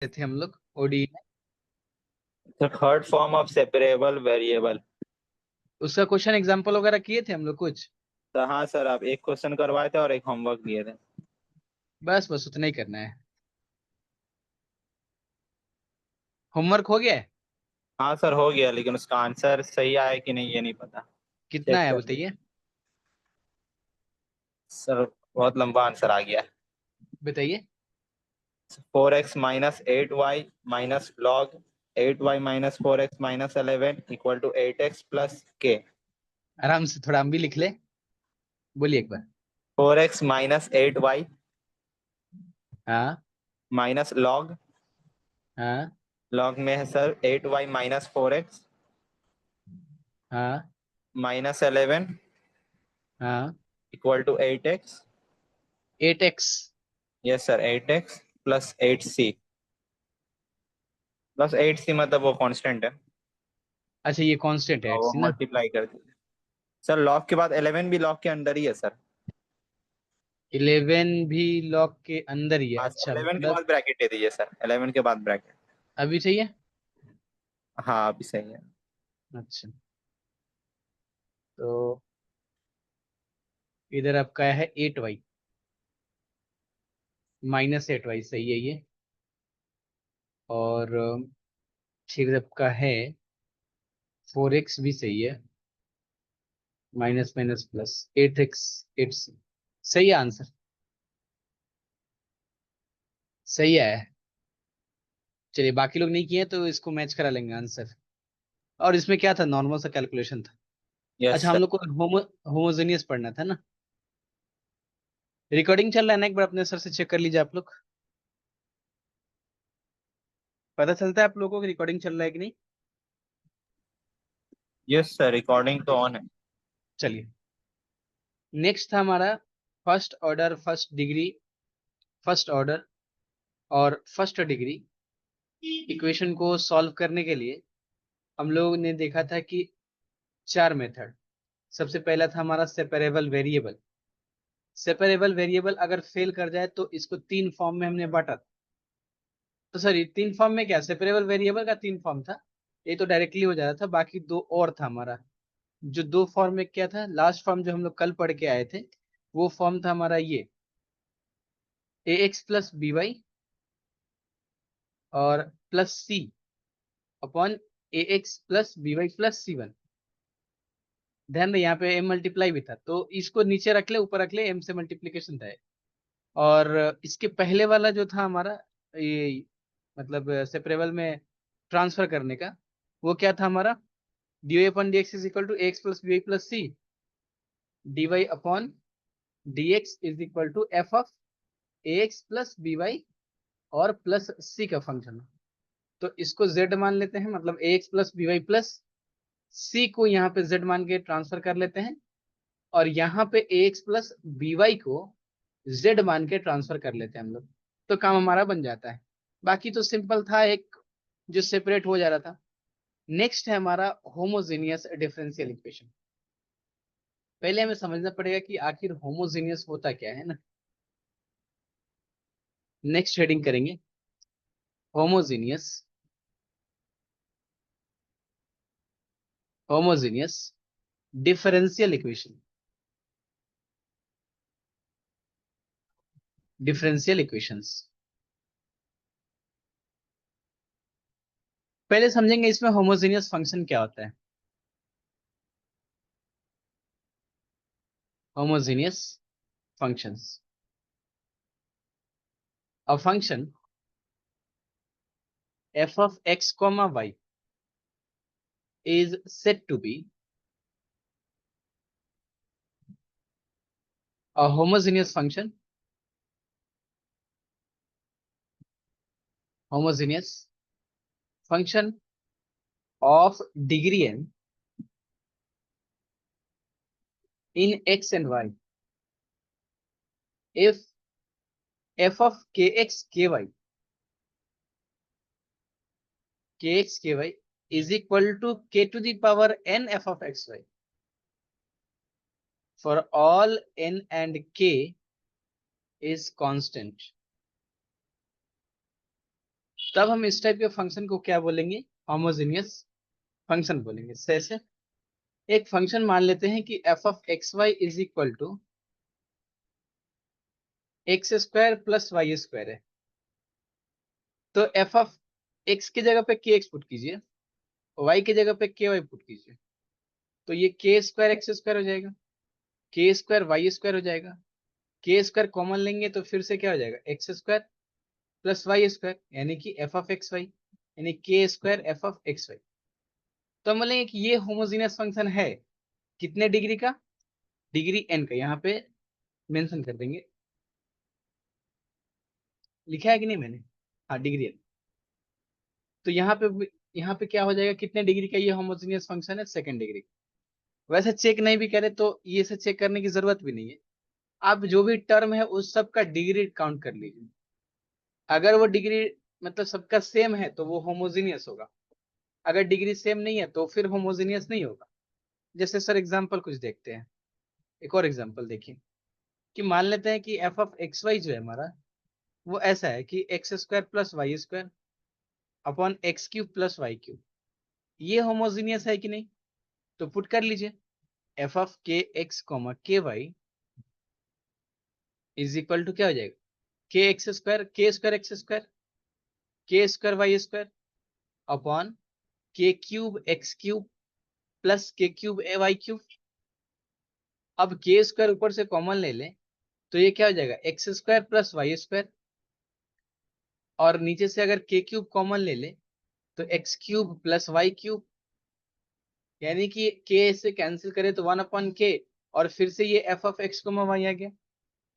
थे हम लोग ओडी में। The third form of separable variable। उसका क्वेश्चन एग्जांपल वगैरह किए थे हम लोग कुछ। तो हाँ सर, आप एक क्वेश्चन करवाए थे और एक होमवर्क दिए थे। बस बस उतना ही करना है। होमवर्क हो गया है। हाँ सर, हो गया, लेकिन उसका आंसर सही आया कि नहीं ये नहीं पता। कितना चेक है कर लीजिए। बताइए। सर बहुत लंबा आंसर आ गया। बताइए। 4x - 8y - log 8y - 4x - 11 = 8x + k। आराम से थोड़ा हम भी लिख ले। बोलिए एक बार। 4x - 8y हाँ -log। हाँ log में है सर 8y - 4x हाँ -11 हाँ। = 8x। 8x। Yes sir, 8x + 8c। +8c मतलब वो कांस्टेंट है, अच्छा ये कांस्टेंट है तो वो एक्स ना। मल्टीप्लाई कर दीजिए। सर लॉग के बाद 11 भी लॉग के अंदर ही है सर। 11 भी लॉग के अंदर ही है, हाँ सर, अच्छा 11 के मतलब। बाद ब्रैकेट दे दीजिए सर, 11 के बाद ब्रैकेट। अभी चाहिए। हाँ अभी सही है। अच्छा तो इधर आपका है 8y -8y, सही है ये। और फिर आपका है 4x भी सही है। Minus minus plus 8x 8c, सही है आंसर। सही है। चलिए बाकी लोग नहीं किए तो इसको मैच करा लेंगे आंसर। और इसमें क्या था, नॉर्मल सा कैलकुलेशन था। यस अच्छा हम सर। लोग को होमोजेनियस पढ़ना था ना। रिकॉर्डिंग चल रहा है ना, एक बार अपने सर से चेक कर लीजिए आप लोग। पता चलता है आप लोगों को रिकॉर्डिंग चल रहा है कि नहीं। यस सर, रिकॉर्डिंग तो ऑन है। चलिए नेक्स्ट था हमारा first order first degree, first order और फर्स्ट डिग्री इक्वेशन को सॉल्व करने के लिए हम लोगों ने देखा था कि चार मेथड। सबसे पहला था हमारा सेपरेबल वेरिएबल। सेपरेबल वेरिएबल अगर फेल कर जाए तो इसको तीन फॉर्म में हमने बांटा। तो सॉरी तीन फॉर्म में क्या, सेपरेबल वेरिएबल का तीन फॉर्म था। ये तो डायरेक्टली हो जा रहा था, बाकी दो और था हमारा। जो दो फॉर्म में क्या था, लास्ट फॉर्म जो हम लोग कल पढ़ के आए थे, वो फॉर्म था हमारा ये ax + by और +c upon ax + by + c1। ध्यान दे यहाँ पे m मल्टीप्लाई भी था, तो इसको नीचे रख ले ऊपर रख ले, m से मल्टीप्लीकेशन था। और इसके पहले वाला जो था हमारा, ये मतलब सेपरेबल में ट्रांसफर करने का, वो क्या था हमारा, dy/dx = ax + by + c, dy/dx f(ax + by) और +c का फंक्शन। तो इसको z मान लेते हैं, मतलब ax + by +c को यहाँ पे z मान के ट्रांसफर कर लेते हैं, और यहाँ पे ax + by को z मान के ट्रांसफर कर लेते हैं हम लोग। तो काम हमारा बन जाता है। बाकी तो सिंपल था, एक जो सेपरेट हो जा रहा था। नेक्स्ट है हमारा होमोजेनियस डिफरेंशियल इक्वेशन। पहले हमें समझना पड़ेगा कि आखिर होमोजेनियस होता क्या है ना। नेक्स्ट हेडिंग करेंगे homogeneous. Homogeneous differential equation. Differential equations पहले समझेंगे, इसमें होमोजेनियस फंक्शन क्या होता है। Homogeneous functions, a function f(x, y) is said to be a homogeneous function, homogeneous function of degree n in x and y if f of kx ky is equal to k to the power n f of xy for all n and k is constant. तब हम इस type के function को क्या बोलेंगे, homogeneous function बोलेंगे। जैसे एक फंक्शन मान लेते हैं कि F of x Y is equal to x square plus Y square है। तो एफ ऑफ एक्स की जगह पे के एक्स पुट कीजिए, वाई की जगह पे के वाई पुट कीजिए, तो ये के स्क्वायर एक्स स्क्वायर हो जाएगा, के स्क्वायर वाई स्क्वायर हो जाएगा। के स्क्वायर कॉमन लेंगे तो फिर से क्या हो जाएगा, x square plus Y square, यानी कि एफ ऑफ एक्स वाई, यानी के square F of x Y. तो हम बोलेंगे कि ये होमोजीनियस फंक्शन है कितने डिग्री का, डिग्री एन का। यहाँ पे मेंशन कर देंगे, लिखा है कि नहीं मैंने, हाँ डिग्री एन। तो यहाँ पे क्या हो जाएगा, कितने डिग्री का ये होमोजीनियस फंक्शन है, सेकंड डिग्री। वैसे चेक नहीं भी करे तो ये से चेक करने की जरूरत भी नहीं है। आप जो भी टर्म है उस सब का डिग्री काउंट कर लीजिए। अगर वो डिग्री मतलब सबका सेम है तो वो होमोजीनियस होगा, अगर डिग्री सेम नहीं है तो फिर होमोजीनियस नहीं होगा। जैसे सर एग्जांपल कुछ देखते हैं, एक और एग्जांपल देखिए कि मान लेते हैं कि एफ ऑफ एक्स वाई जो है हमारा वो ऐसा है कि x square plus Y square upon x cube plus y cube. ये होमोजीनियस है कि नहीं, तो पुट कर लीजिए f of k x comma k y is equal to क्या हो जाएगा, k square x square, k square y square upon k cube x cube plus k cube a y cube. अब के स्क्वायर ऊपर से common ले लें तो ये क्या हो जाएगा, x square plus Y square, और नीचे से अगर के क्यूब कॉमन ले ले तो x cube plus y cube, यानी कि के से कैंसिल करें तो 1/k, और फिर से ये f of x comma y आ गया,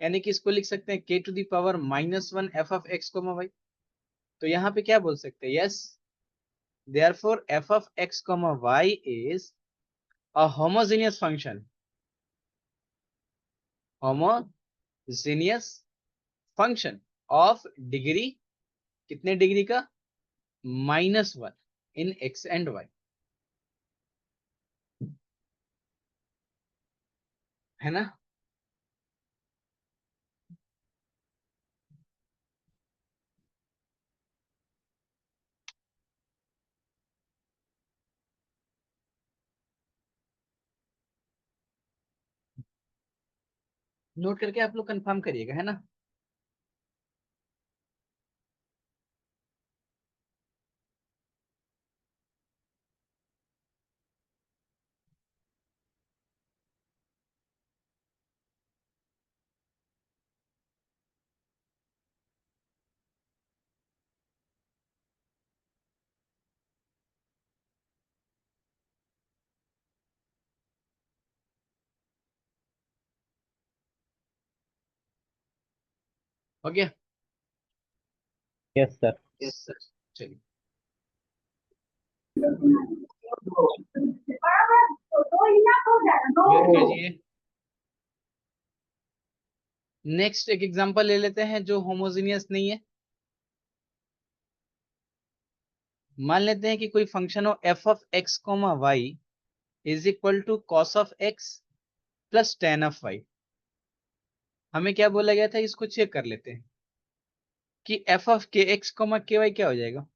यानी कि इसको लिख सकते हैं k to the power -1 f of x comma y. तो यहाँ पे क्या बोल सकते हैं, yes therefore f of x comma y is a homogeneous function, homogeneous function of degree, कितने डिग्री का, -1 इन एक्स एंड वाई, है ना। नोट करके आप लोग कंफर्म करिएगा, है ना। हो गया, यस सर। Yes sir. चलिए वेट कीजिए, नेक्स्ट एक एग्जांपल ले लेते हैं जो होमोजेनियस नहीं है। मान लेते हैं कि कोई फंक्शन हो f of x comma y is equal to cos of x plus tan of y. हमें क्या बोला गया था, इसको चेक कर लेते हैं कि F of k x comma के वाई क्या हो जाएगा,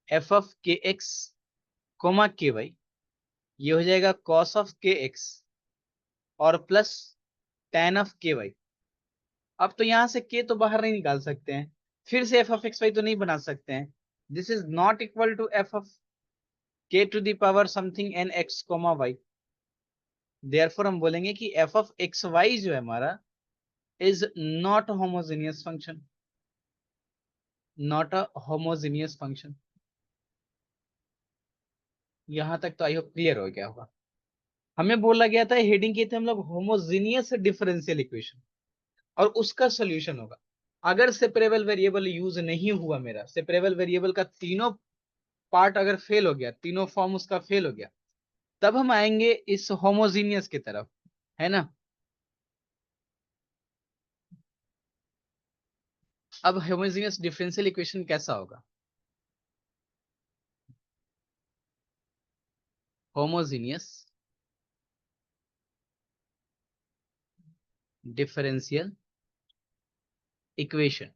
F of k x comma के वाई ये हो जाएगा कॉस ऑफ के एक्स और प्लस टेन ऑफ के वाई। अब तो यहां से के तो बाहर नहीं निकाल सकते हैं, फिर से एफ ऑफ एक्स वाई तो नहीं बना सकते हैं। This is not equal to f of k to the power something n x comma y. Therefore हम बोलेंगे कि एफ ऑफ एक्स वाई जो है हमारा is not homogeneous function, not a homogeneous function. यहां तक तो आई होप क्लियर हो गया होगा। हमें बोला गया था, हेडिंग किए थे हम लोग होमोजेनियस डिफरेंशियल इक्वेशन, और उसका सोल्यूशन होगा। अगर सेपरेबल वेरिएबल यूज नहीं हुआ, मेरा सेपरेबल वेरिएबल का तीनों पार्ट अगर फेल हो गया, तीनों फॉर्म उसका फेल हो गया, तब हम आएंगे इस होमोजीनियस की तरफ, है ना। अब होमोजीनियस डिफरेंशियल इक्वेशन कैसा होगा, homogeneous differential equation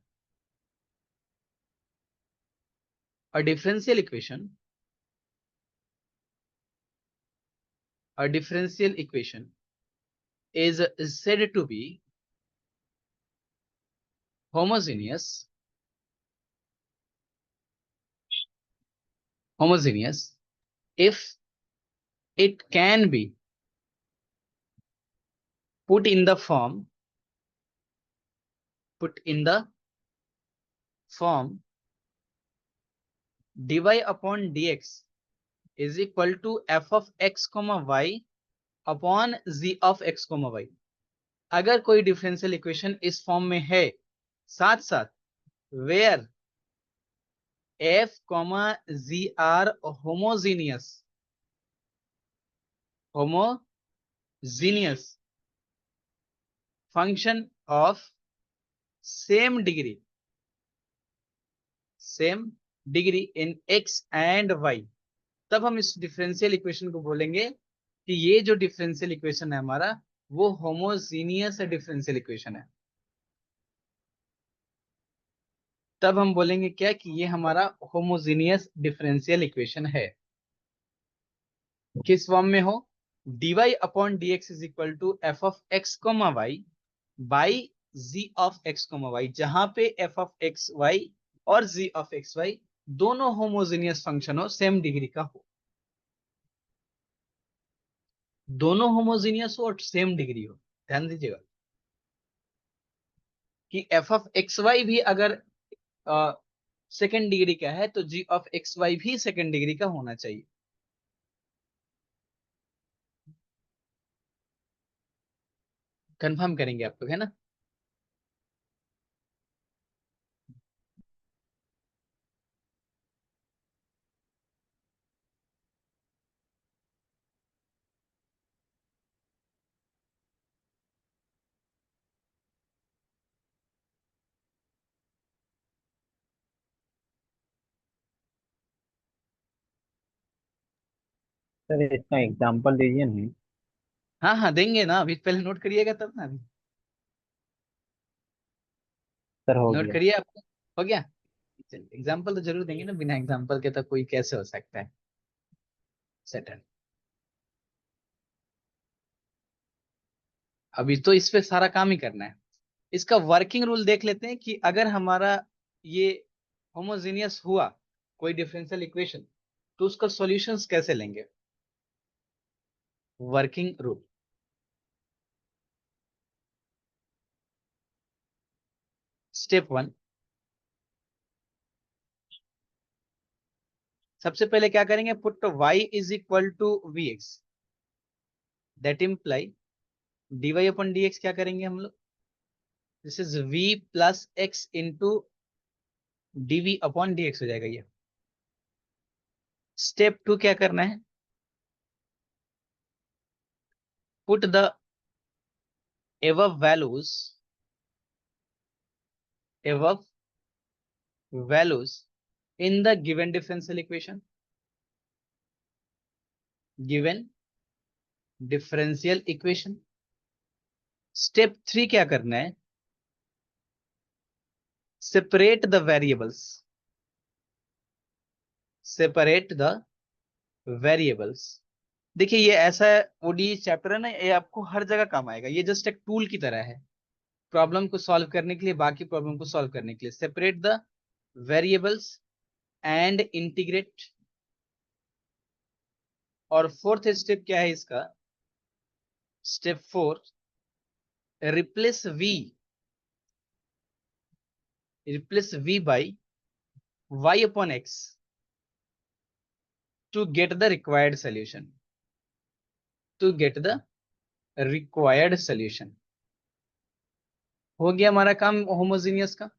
a differential equation is said to be homogeneous if it can be put in the form dy upon dx is equal to f of x comma y upon z of x comma y। अगर कोई differential equation इस form में है, साथ साथ where f comma z are homogeneous function of same degree in x and y, तब हम इस डिफरेंशियल इक्वेशन को बोलेंगे कि ये जो डिफरेंशियल इक्वेशन है हमारा वो होमोजीनियस डिफरेंशियल इक्वेशन है। तब हम बोलेंगे क्या कि ये हमारा होमोजीनियस डिफरेंशियल इक्वेशन है। किस फॉर्म में हो? dy upon dx is equal to f of x comma y by z of x comma y, जहां पे f ऑफ एक्स वाई और z ऑफ एक्स वाई दोनों होमोजीनियस फंक्शन हो, same degree का हो, दोनों होमोजीनियस हो और सेम डिग्री हो। ध्यान दीजिएगा कि f ऑफ एक्स वाई भी अगर सेकेंड डिग्री का है तो g ऑफ एक्स वाई भी सेकेंड डिग्री का होना चाहिए। कंफर्म करेंगे आप लोग, है ना? सर इसका एग्जांपल दीजिए नहीं। हाँ हाँ देंगे ना, अभी पहले नोट करिएगा तब ना। अभी सर हो नोट गया। करिए आपको। हो गया? चलिए एग्जाम्पल तो जरूर देंगे ना, बिना एग्जाम्पल के तो कोई कैसे हो सकता है सेटल। अभी तो इस पे सारा काम ही करना है। इसका वर्किंग रूल देख लेते हैं कि अगर हमारा ये होमोजीनियस हुआ कोई डिफरेंशियल इक्वेशन तो उसका सॉल्यूशंस कैसे लेंगे। वर्किंग रूल, स्टेप 1, सबसे पहले क्या करेंगे, put y is equal to v x, that imply dy upon dx क्या करेंगे हम लोग, this is v plus x into dv upon dx हो जाएगा ये। स्टेप 2 क्या करना है, put the above values in the given differential equation, step 3 क्या करना है, सेपरेट द वेरिएबल्स। देखिए ये ऐसा ओडी चैप्टर है ना, ये आपको हर जगह काम आएगा, ये जस्ट एक टूल की तरह है प्रॉब्लम को सॉल्व करने के लिए, बाकी प्रॉब्लम को सॉल्व करने के लिए। Separate the variables and integrate. और फोर्थ स्टेप क्या है इसका, step 4, replace v by y upon x to get the required solution, हो गया हमारा काम होमोजीनियस का।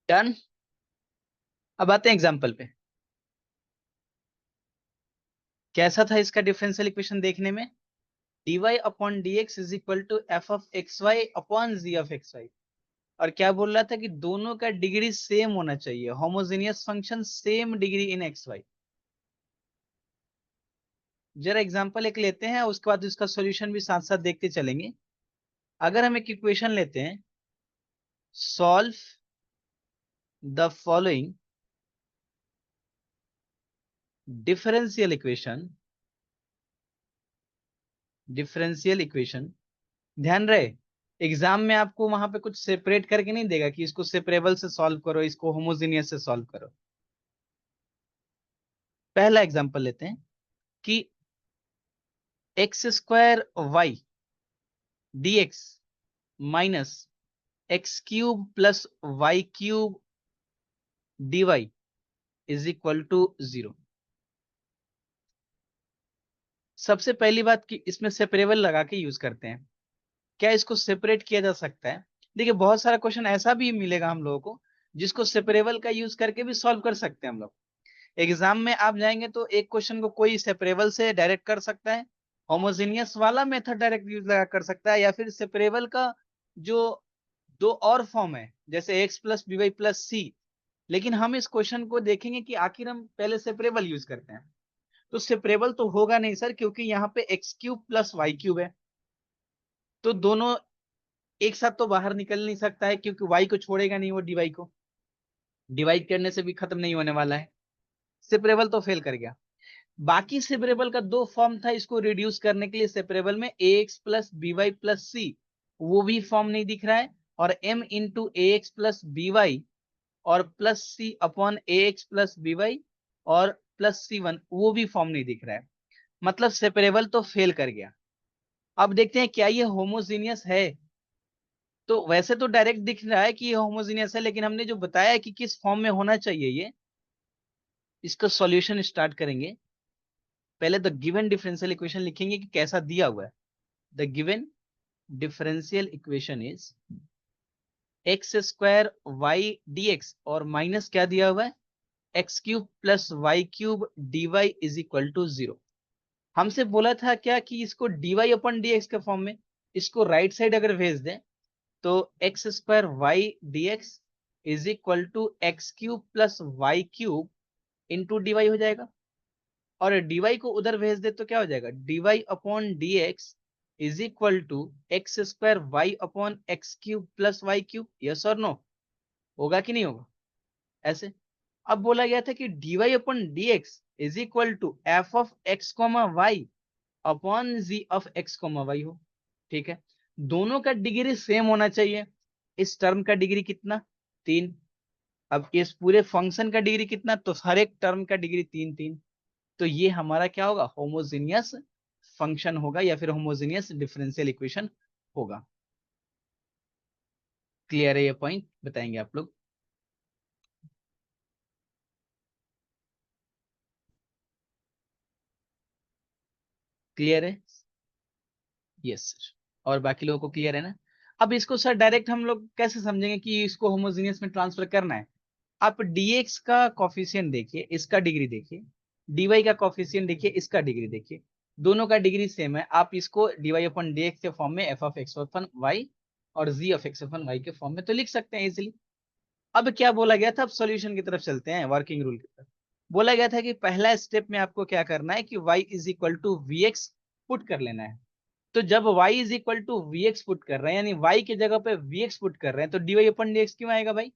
डन। अब आते हैं एग्जाम्पल पे। कैसा था इसका डिफरेंशियल इक्वेशन देखने में? dy upon dx is equal to f of x y upon g of x y. और क्या बोल रहा था कि दोनों का डिग्री सेम होना चाहिए, homogeneous function same degree in x y. जरा एग्जांपल एक लेते हैं, उसके बाद इसका सॉल्यूशन भी साथ साथ देखते चलेंगे। अगर हम एक इक्वेशन लेते हैं, solve the following differential equation, differential equation, ध्यान रहे एग्जाम में आपको वहां पे कुछ सेपरेट करके नहीं देगा कि इसको सेपरेबल से सॉल्व करो, इसको होमोजेनियस से सॉल्व करो। पहला एग्जांपल लेते हैं कि x square y d x minus x cube plus y cube d y is equal to 0। सबसे पहली बात कि इसमें सेपरेबल लगा के यूज करते हैं। क्या इसको सेपरेट किया जा सकता है? देखिए बहुत सारा क्वेश्चन ऐसा भी मिलेगा हम लोगों को जिसको सेपरेबल का यूज करके भी सॉल्व कर सकते हैं हम लोग। एग्जाम में आप जाएंगे तो एक क्वेश्चन को कोई सेपरेबल से डायरेक्ट कर सकता है, होमोजेनियस वाला मेथड डायरेक्ट यूज लगा कर सकता है, या फिर सेपरेबल का जो दो और फॉर्म है जैसे x plus b y plus c. लेकिन हम इस क्वेश्चन को देखेंगे कि आखिर हम पहले सेपरेबल यूज करते हैं। तो सेपरेबल तो होगा नहीं सर, क्योंकि यहाँ पे x cube plus y cube है, तो दोनों एक साथ तो बाहर निकल नहीं सकता है, क्योंकि वाई को छोड़ेगा नहीं वो डीवाई को, डिवाइड करने से भी खत्म नहीं होने वाला है। सेपरेबल तो फेल कर गया। बाकी सेपरेबल का दो फॉर्म था इसको रिड्यूस करने के लिए, सेपरेबल में a x plus b y plus c, वो भी फॉर्म नहीं दिख रहा है, और m into a x plus b y और plus c upon a x plus b y और प्लस सी वन, वो भी फॉर्म नहीं दिख रहा है। मतलब सेपरेबल तो फेल कर गया। अब देखते हैं क्या ये होमोजीनियस है। तो वैसे तो डायरेक्ट दिख रहा है कि ये होमोजीनियस है, लेकिन हमने जो बताया है कि किस फॉर्म में होना चाहिए ये, इसका सॉल्यूशन स्टार्ट करेंगे। पहले द गिवन डिफरेंशियल इक्वेशन लिखेंगे कि कैसा दिया हुआ है। The given differential equation is x square y d x और माइनस क्या दिया हुआ है, x cube plus y cube d y is equal to 0। हमसे बोला था क्या कि इसको d y upon d x के फॉर्म में, इसको राइट साइड अगर भेज दें तो x square y d x is equal to x cube plus y cube into d y हो जाएगा। और dy को उधर भेज दे तो क्या हो जाएगा, dy upon dx is equal to x square y upon x cube plus y cube. Yes और नो, होगा कि नहीं होगा ऐसे? अब बोला गया था कि dy upon dx is equal to f of x comma y upon g of x comma y हो। ठीक है, दोनों का डिग्री सेम होना चाहिए। इस टर्म का डिग्री कितना, 3। अब इस पूरे फंक्शन का डिग्री कितना, तो हर एक टर्म का डिग्री 3 3। तो ये हमारा क्या होगा, होमोजीनियस फंक्शन होगा या फिर होमोजीनियस डिफरेंशियल इक्वेशन होगा। क्लियर है ये पॉइंट, बताएंगे आप लोग? क्लियर है? Yes sir. और बाकी लोगों को क्लियर है ना? अब इसको सर डायरेक्ट हम लोग कैसे समझेंगे कि इसको होमोजीनियस में ट्रांसफर करना है? आप dx का कॉफिशिएंट देखिए, इसका डिग्री देखिए, dy का कॉफिशिएंट देखिए, इसका डिग्री देखिए, दोनों का डिग्री सेम है। आप इसको dy अपन dx के फॉर्म में f of x upon y और g of x upon y के फॉर्म में तो लिख सकते हैं इजिली। अब क्या बोला गया था, अब सॉल्यूशन की तरफ चलते हैं, वर्किंग रूल की तरफ। बोला गया था कि पहला स्टेप में आपको क्या करना है कि y is equal to v x put कर लेना है। तो जब y is equal to v x put कर रहे हैं, यानी y की जगह पे वी एक्स पुट कर रहे हैं, तो dy अपन डी एक्स क्यों आएगा भाई?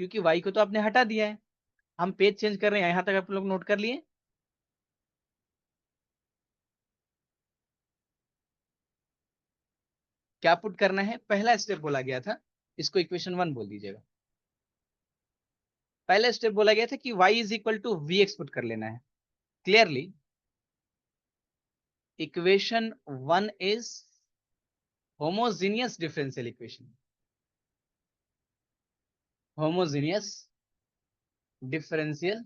क्योंकि y को तो आपने हटा दिया है। हम पेज चेंज कर रहे हैं, यहां तक आप लोग नोट कर लिए? क्या पुट करना है, पहला स्टेप बोला गया था, इसको इक्वेशन 1 बोल दीजिएगा। पहला स्टेप बोला गया था कि y is equal to v x put कर लेना है। Clearly, equation 1 is homogeneous differential equation, homogeneous differential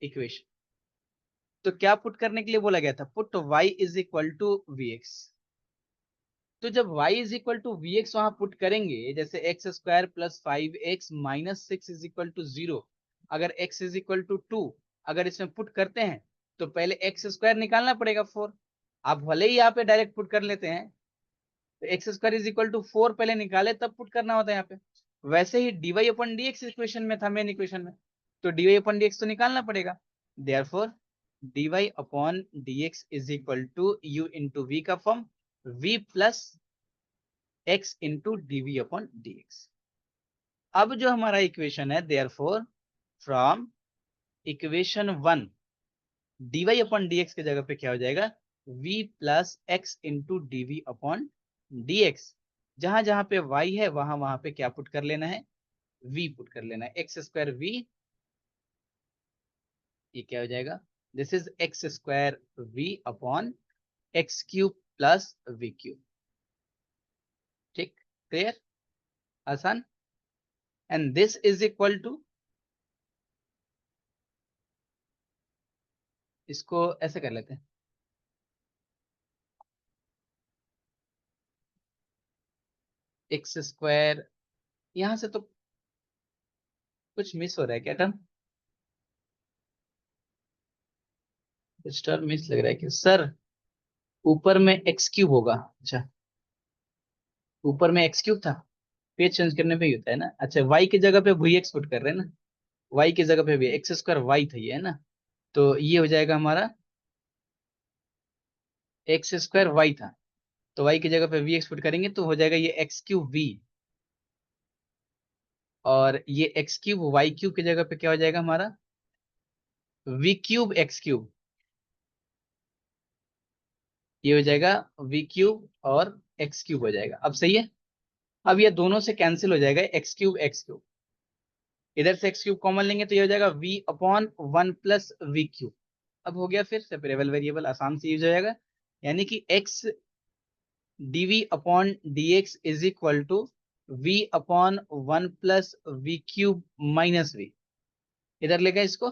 equation. तो क्या पुट करने के लिए बोला गया था, put y is equal to v x. तो जब y is equal to v x वहां पुट करेंगे, जैसे x square plus 5x minus 6 is equal to 0, अगर x इज इक्वल टू 2 अगर इसमें पुट करते हैं तो पहले एक्स स्क्वायर निकालना पड़ेगा 4। आप भले ही यहाँ पे डायरेक्ट पुट कर लेते हैं, तो x square is equal to 4 पहले निकाले तब पुट करना होता है यहाँ पे। वैसे ही dy अपन dx इक्वेशन में था, मेन इक्वेशन में, तो dy अपन dx तो निकालना पड़ेगा। Therefore dy upon dx is equal to u into v का फॉर्म, v plus x into dv upon dx। अब जो हमारा इक्वेशन है, therefore from equation 1 dy upon dx के जगह पे क्या हो जाएगा, v plus x into dv upon dx। जहां जहां पे y है वहां वहां पे क्या पुट कर लेना है, v पुट कर लेना है। एक्स स्क्वायर v, ये क्या हो जाएगा, this is x square v upon x cube plus v cube. ठीक, क्लियर, आसान। And this is equal to, इसको ऐसे कर लेते हैं, एक्स स्क्वायर, यहां से तो कुछ मिस हो रहा है क्या टर्म, कुछ टर्म मिस लग रहा है कि सर ऊपर में एक्स क्यूब होगा। अच्छा, ऊपर में एक्स क्यूब था, पेज चेंज करने पे ही होता है ना। अच्छा, y की जगह पे वी एक्स पुट कर रहे हैं ना, y की जगह पे भी एक्स स्क्वायर वाई था ये, है ना। तो ये हो जाएगा हमारा एक्स स्क्वायर वाई था, तो y की जगह पे वी एक्स पुट करेंगे तो हो जाएगा ये एक्स क्यूब वी, और ये एक्स क्यूब वाई क्यूब की जगह पे क्या हो जाएगा हमारा, वी क्यूब एक्स क्यूब। ये हो जाएगा वी क्यूब और एक्स क्यूब हो जाएगा। अब सही है, अब ये दोनों से कैंसिल हो जाएगा, एक्स क्यूब एक्स क्यूब, इधर से एक्स क्यूब कॉमन लेंगे तो ये हो जाएगा v upon 1 plus v cube. अब हो गया, फिर सेपरेबल वेरिएबल आसान से यूज हो जाएगा, यानी कि x dv upon dx is equal to v upon 1 plus v cube minus v. इधर लेगा इसको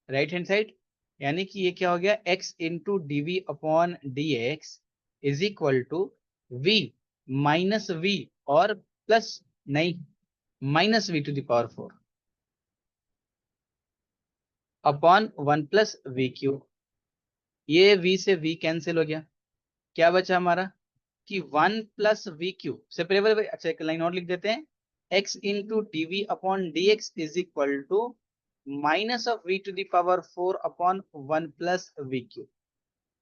राइट हैंड साइड, यानी कि ये क्या हो गया, x into d upon d x is equal to v minus v और प्लस, नहीं, minus v to the power 4 upon 1 plus v cube. ये v से v कैंसिल हो गया, क्या बचा हमारा कि 1 प्लस वी क्यूब सेपरेबल। अच्छा, एक लाइन और लिख देते हैं, x into d upon d x is equal to minus of v to the power 4 upon 1 plus v cube.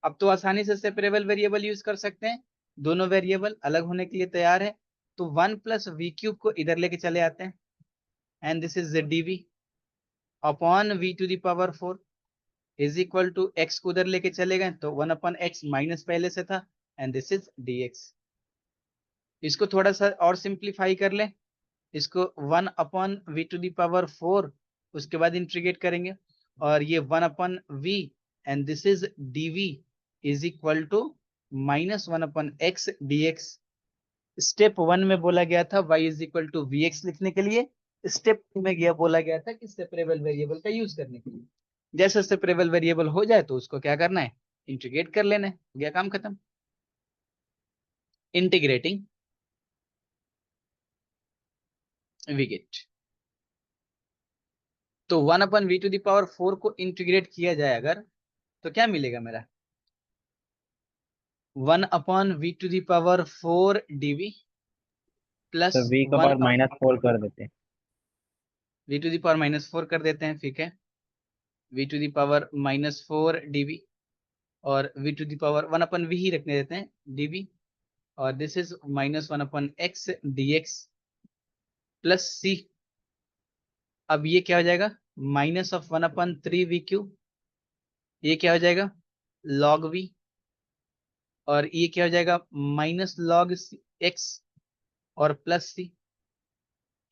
अब तो आसानी से सेपरेबल वेरिएबल यूज कर सकते हैं, दोनों वेरिएबल अलग होने के लिए तैयार है। तो 1 प्लस वी क्यूब को इधर लेके चले आते हैं, and this is d upon v to the power 4 is equal to x को उधर लेके चले गए तो 1 अपॉन एक्स माइनस पहले से था, एंड दिस इज dx। इसको थोड़ा सा और सिंप्लीफाई कर ले, इसको 1 अपॉन वी टू दावर 4, उसके बाद इंटीग्रेट करेंगे, और ये 1 upon v, and this is dv is equal to minus 1 upon x dx। Step 1 में बोला गया था y is equal to v x लिखने के लिए, स्टेप 2 में गया बोला गया था कि सेपरेबल वेरिएबल का यूज करने के लिए। जैसे सेपरेबल वेरिएबल हो जाए तो उसको क्या करना है, इंटीग्रेट कर लेना है, हो गया काम खत्म। इंटीग्रेटिंग वी गेट, तो 1 अपन वी टू दावर 4 को इंटीग्रेट किया जाए अगर, तो क्या मिलेगा मेरा, 1 upon v to the power 4 dv plus तो v का 1 पावर -4 कर देते हैं। वी टू दावर -4 कर देते हैं, ठीक है, वी टू दावर -4 dv, और v to the power 1 upon v ही रखने देते हैं dv, और this is minus 1 upon x dx plus c। अब ये क्या हो जाएगा, minus of 1 upon 3 v cube, ये क्या हो जाएगा log v, और ये क्या हो जाएगा माइनस log x और प्लस सी।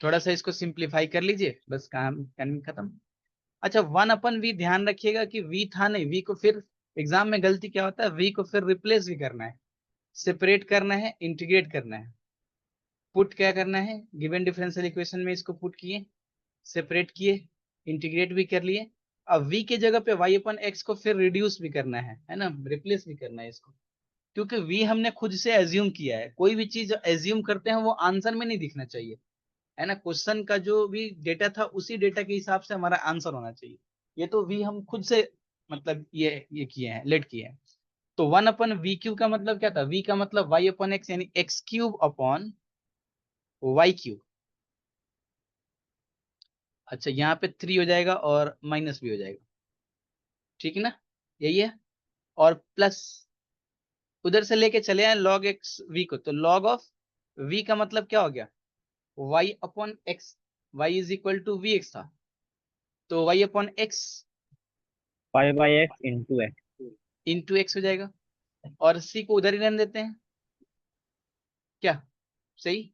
थोड़ा सा इसको सिंप्लीफाई कर लीजिए, बस काम काम खत्म। अच्छा, 1 अपन वी ध्यान रखिएगा कि वी था नहीं, वी को फिर एग्जाम में गलती क्या होता है, वी को फिर रिप्लेस भी करना है, सेपरेट करना है, इंटीग्रेट करना है। पुट क्या करना है, गिवन डिफरेंशियल इक्वेशन में इसको पुट किए, सेपरेट किए, इंटीग्रेट भी कर लिए। अब v के जगह पे y अपन x को फिर रिड्यूस भी करना है ना, रिप्लेस भी करना है इसको, क्योंकि v हमने खुद से एज्यूम किया है। कोई भी चीज एज्यूम करते हैं वो आंसर में नहीं दिखना चाहिए, है ना। क्वेश्चन का जो भी डेटा था उसी डेटा के हिसाब से हमारा आंसर होना चाहिए। ये तो v हम खुद से मतलब ये किए हैं, लेट किए हैं। तो 1/v³ का मतलब क्या था? v का मतलब y/x, यानी x³/y³। अच्छा, यहाँ पे 3 हो जाएगा और माइनस भी हो जाएगा, ठीक है ना, यही है। और प्लस उधर से लेके चले आए log x v को, तो log ऑफ v का मतलब क्या हो गया? y/x, y is equal to vx था, तो y/x 5/x into x. Into x हो जाएगा। और c को उधर ही रहने देते हैं, क्या सही?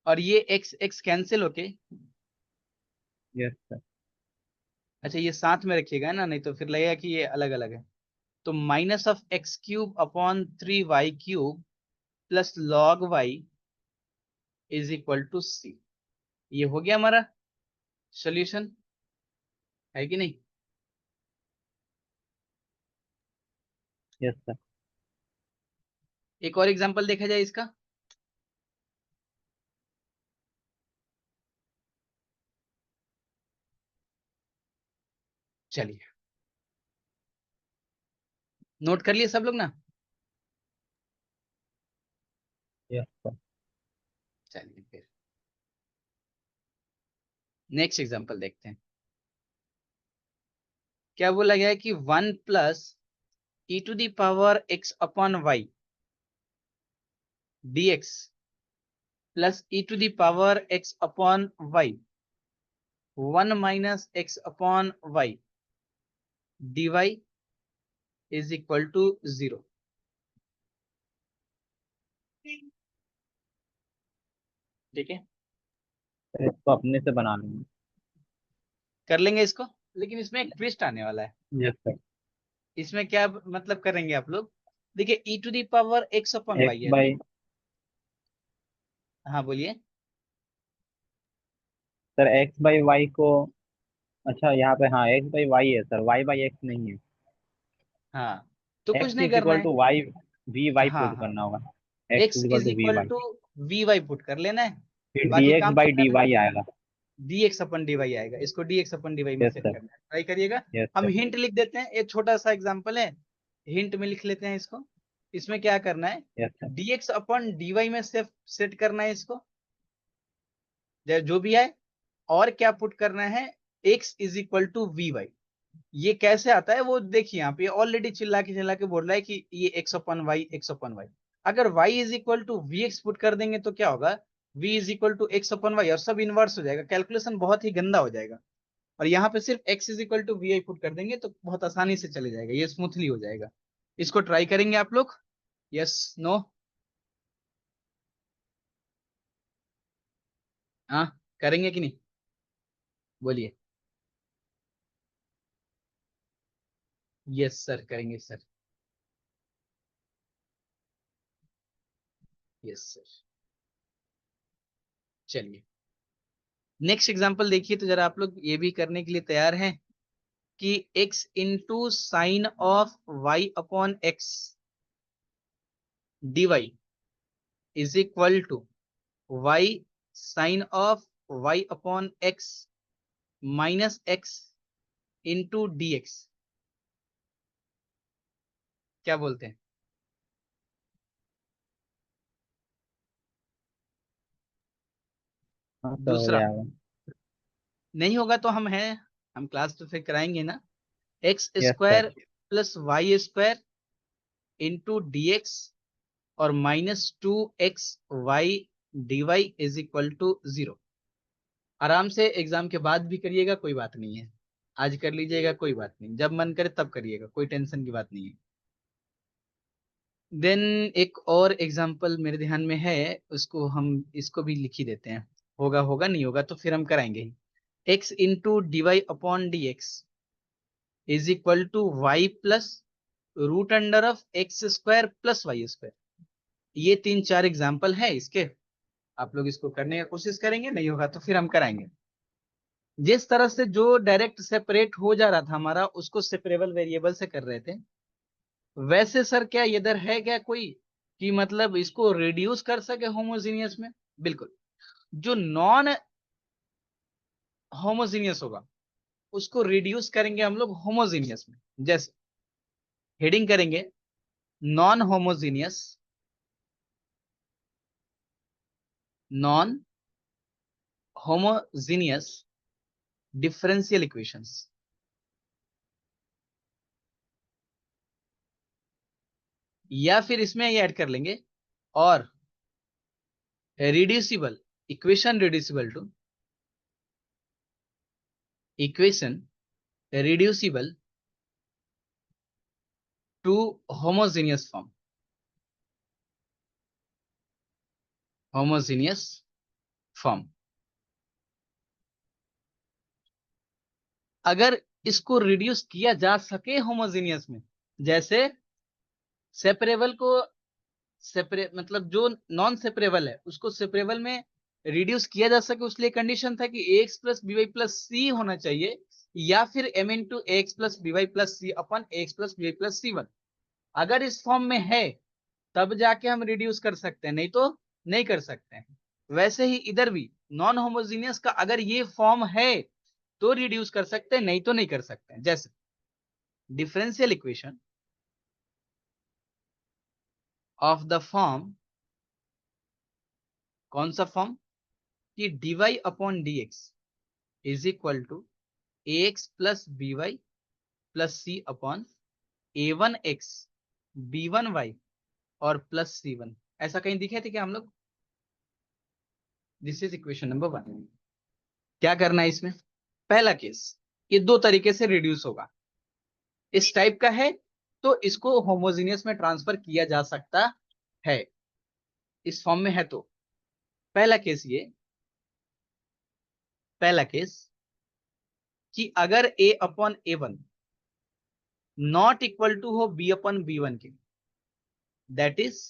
और ये x x कैंसिल होके, यस सर। अच्छा ये साथ में रखिएगा ना, नहीं तो फिर लगेगा कि ये अलग अलग है। तो -(x³/3y³ plus log y is equal to c। ये हो गया हमारा सोल्यूशन, है कि नहीं? Yes sir. एक और एग्जांपल देखा जाए इसका। चलिए, नोट कर लिए सब लोग ना? Yes sir. चलिए फिर नेक्स्ट एग्जांपल देखते हैं। क्या बोला गया है कि 1+e⁻x/y dx plus e⁻x/y 1 - x/y dy is equal to 0। ठीक है, सर इसको अपने से बना लूंगा। कर लेंगे इसको, लेकिन इसमें एक ट्विस्ट आने वाला है। Yes sir. इसमें क्या मतलब करेंगे आप लोग? देखिए e⁻x/y एक्स है, बाई हाँ बोलिए। सर एक्स बाई वाई को, अच्छा यहाँ पे हाँ एक्स बाई वाई है सर, वाई बाई एक्स नहीं है। हाँ, तो कुछ एक्स नहीं इज करना इक्वल है। टू वाई, वी वाई हाँ पुट हाँ, करना होगा। X x is equal is to v equal y, to v y put कर लेना है, फिर डी बाकी एक्स काम बाई डी करना है। वाई आएगा। dx/dy आएगा, इसको dx/dy में यस सेट सर। करना है, ट्राई करिएगा। यस हम सर। हिंट लिख देते हैं, एक छोटा सा एग्जांपल है, हिंट में लिख लेते हैं इसको। इसमें क्या करना है, यस सर। dx/dy में सेट करना है इसको, जो भी है। और क्या पुट करना है, x is equal to v y. ये कैसे आता है वो देखिए, यहाँ पे ऑलरेडी चिल्ला के बोल रहा है कि ये x/y x/y। अगर y is equal to v x put कर देंगे तो क्या होगा, v is equal to x/y, और सब इनवर्स हो जाएगा, कैलकुलेशन बहुत ही गंदा हो जाएगा। और यहाँ पे सिर्फ x is equal to v i put कर देंगे तो बहुत आसानी से चले जाएगा, ये स्मूथली हो जाएगा। इसको ट्राई करेंगे आप लोग? यस, नो, हाँ, करेंगे कि नहीं, बोलिए। यस सर, करेंगे सर। Yes sir. चलिए नेक्स्ट एग्जांपल देखिए, तो जरा आप लोग ये भी करने के लिए तैयार हैं कि x into sine of y/x dy is equal to y sine of y/x minus x into dx। क्या बोलते हैं? हाँ सर हो दूसरा जाएगा। नहीं होगा तो हम हैं, हम क्लास तो फिर कराएंगे ना। X yes square sir. Plus Y square into d x और -2xy dy is equal to 0। आराम से एग्जाम के बाद भी करिएगा, कोई बात नहीं है। आज कर लीजिएगा, कोई बात नहीं, जब मन करे तब करिएगा, कोई टेंशन की बात नहीं है। देन एक और एग्जांपल मेरे ध्यान में है, उसको हम इसको भी लिख ही देते हैं, होगा होगा, नहीं होगा तो फिर हम कराएंगे ही। x into dy/dx is equal to y plus √(x² + y²। ये 3-4 एग्जाम्पल है इसके, आप लोग इसको करने का कोशिश करेंगे, नहीं होगा तो फिर हम कराएंगे। जिस तरह से जो डायरेक्ट सेपरेट हो जा रहा था हमारा, उसको सेपरेबल वेरिएबल से कर रहे थे, वैसे सर क्या इधर है क्या कोई कि मतलब इसको रिड्यूस कर सके होमोजीनियस में? बिल्कुल। जो नॉन होमोजीनियस होगा उसको रिड्यूस करेंगे हम लोग होमोजीनियस में। जैसे हेडिंग करेंगे non homogeneous, non homogeneous differential equations, या फिर इसमें ये ऐड कर लेंगे और reducible, equation reducible to, equation reducible to homogeneous form, homogeneous form. अगर इसको रिड्यूस किया जा सके होमोजीनियस में, जैसे सेपरेबल को मतलब जो नॉन सेपरेबल है उसको सेपरेबल में रिड्यूस किया जा सके, उसलिए कंडीशन था कि ax plus b y plus c होना चाहिए, या फिर m into x plus b y plus c upon x plus b y plus c one. अगर इस फॉर्म में है तब जाके हम रिड्यूस कर सकते हैं, नहीं तो नहीं कर सकते हैं। वैसे ही इधर भी नॉन होमोजीनियस का अगर ये फॉर्म है तो रिड्यूस कर सकते हैं, नहीं तो नहीं कर सकते हैं। जैसे differential equation of the form, कौन सा फॉर्म, कि dy upon dx is equal to ax plus b y plus c upon a1x b1y और प्लस c1। ऐसा कहीं दिखे थे क्या हम लोग? This is equation number 1। क्या करना है इसमें? पहला केस, ये दो तरीके से रिड्यूस होगा। इस टाइप का है तो इसको होमोजीनियस में ट्रांसफर किया जा सकता है, इस फॉर्म में है तो। पहला केस ये, पहला केस कि अगर a upon a1 not equal to हो b अपॉन b1 के, that is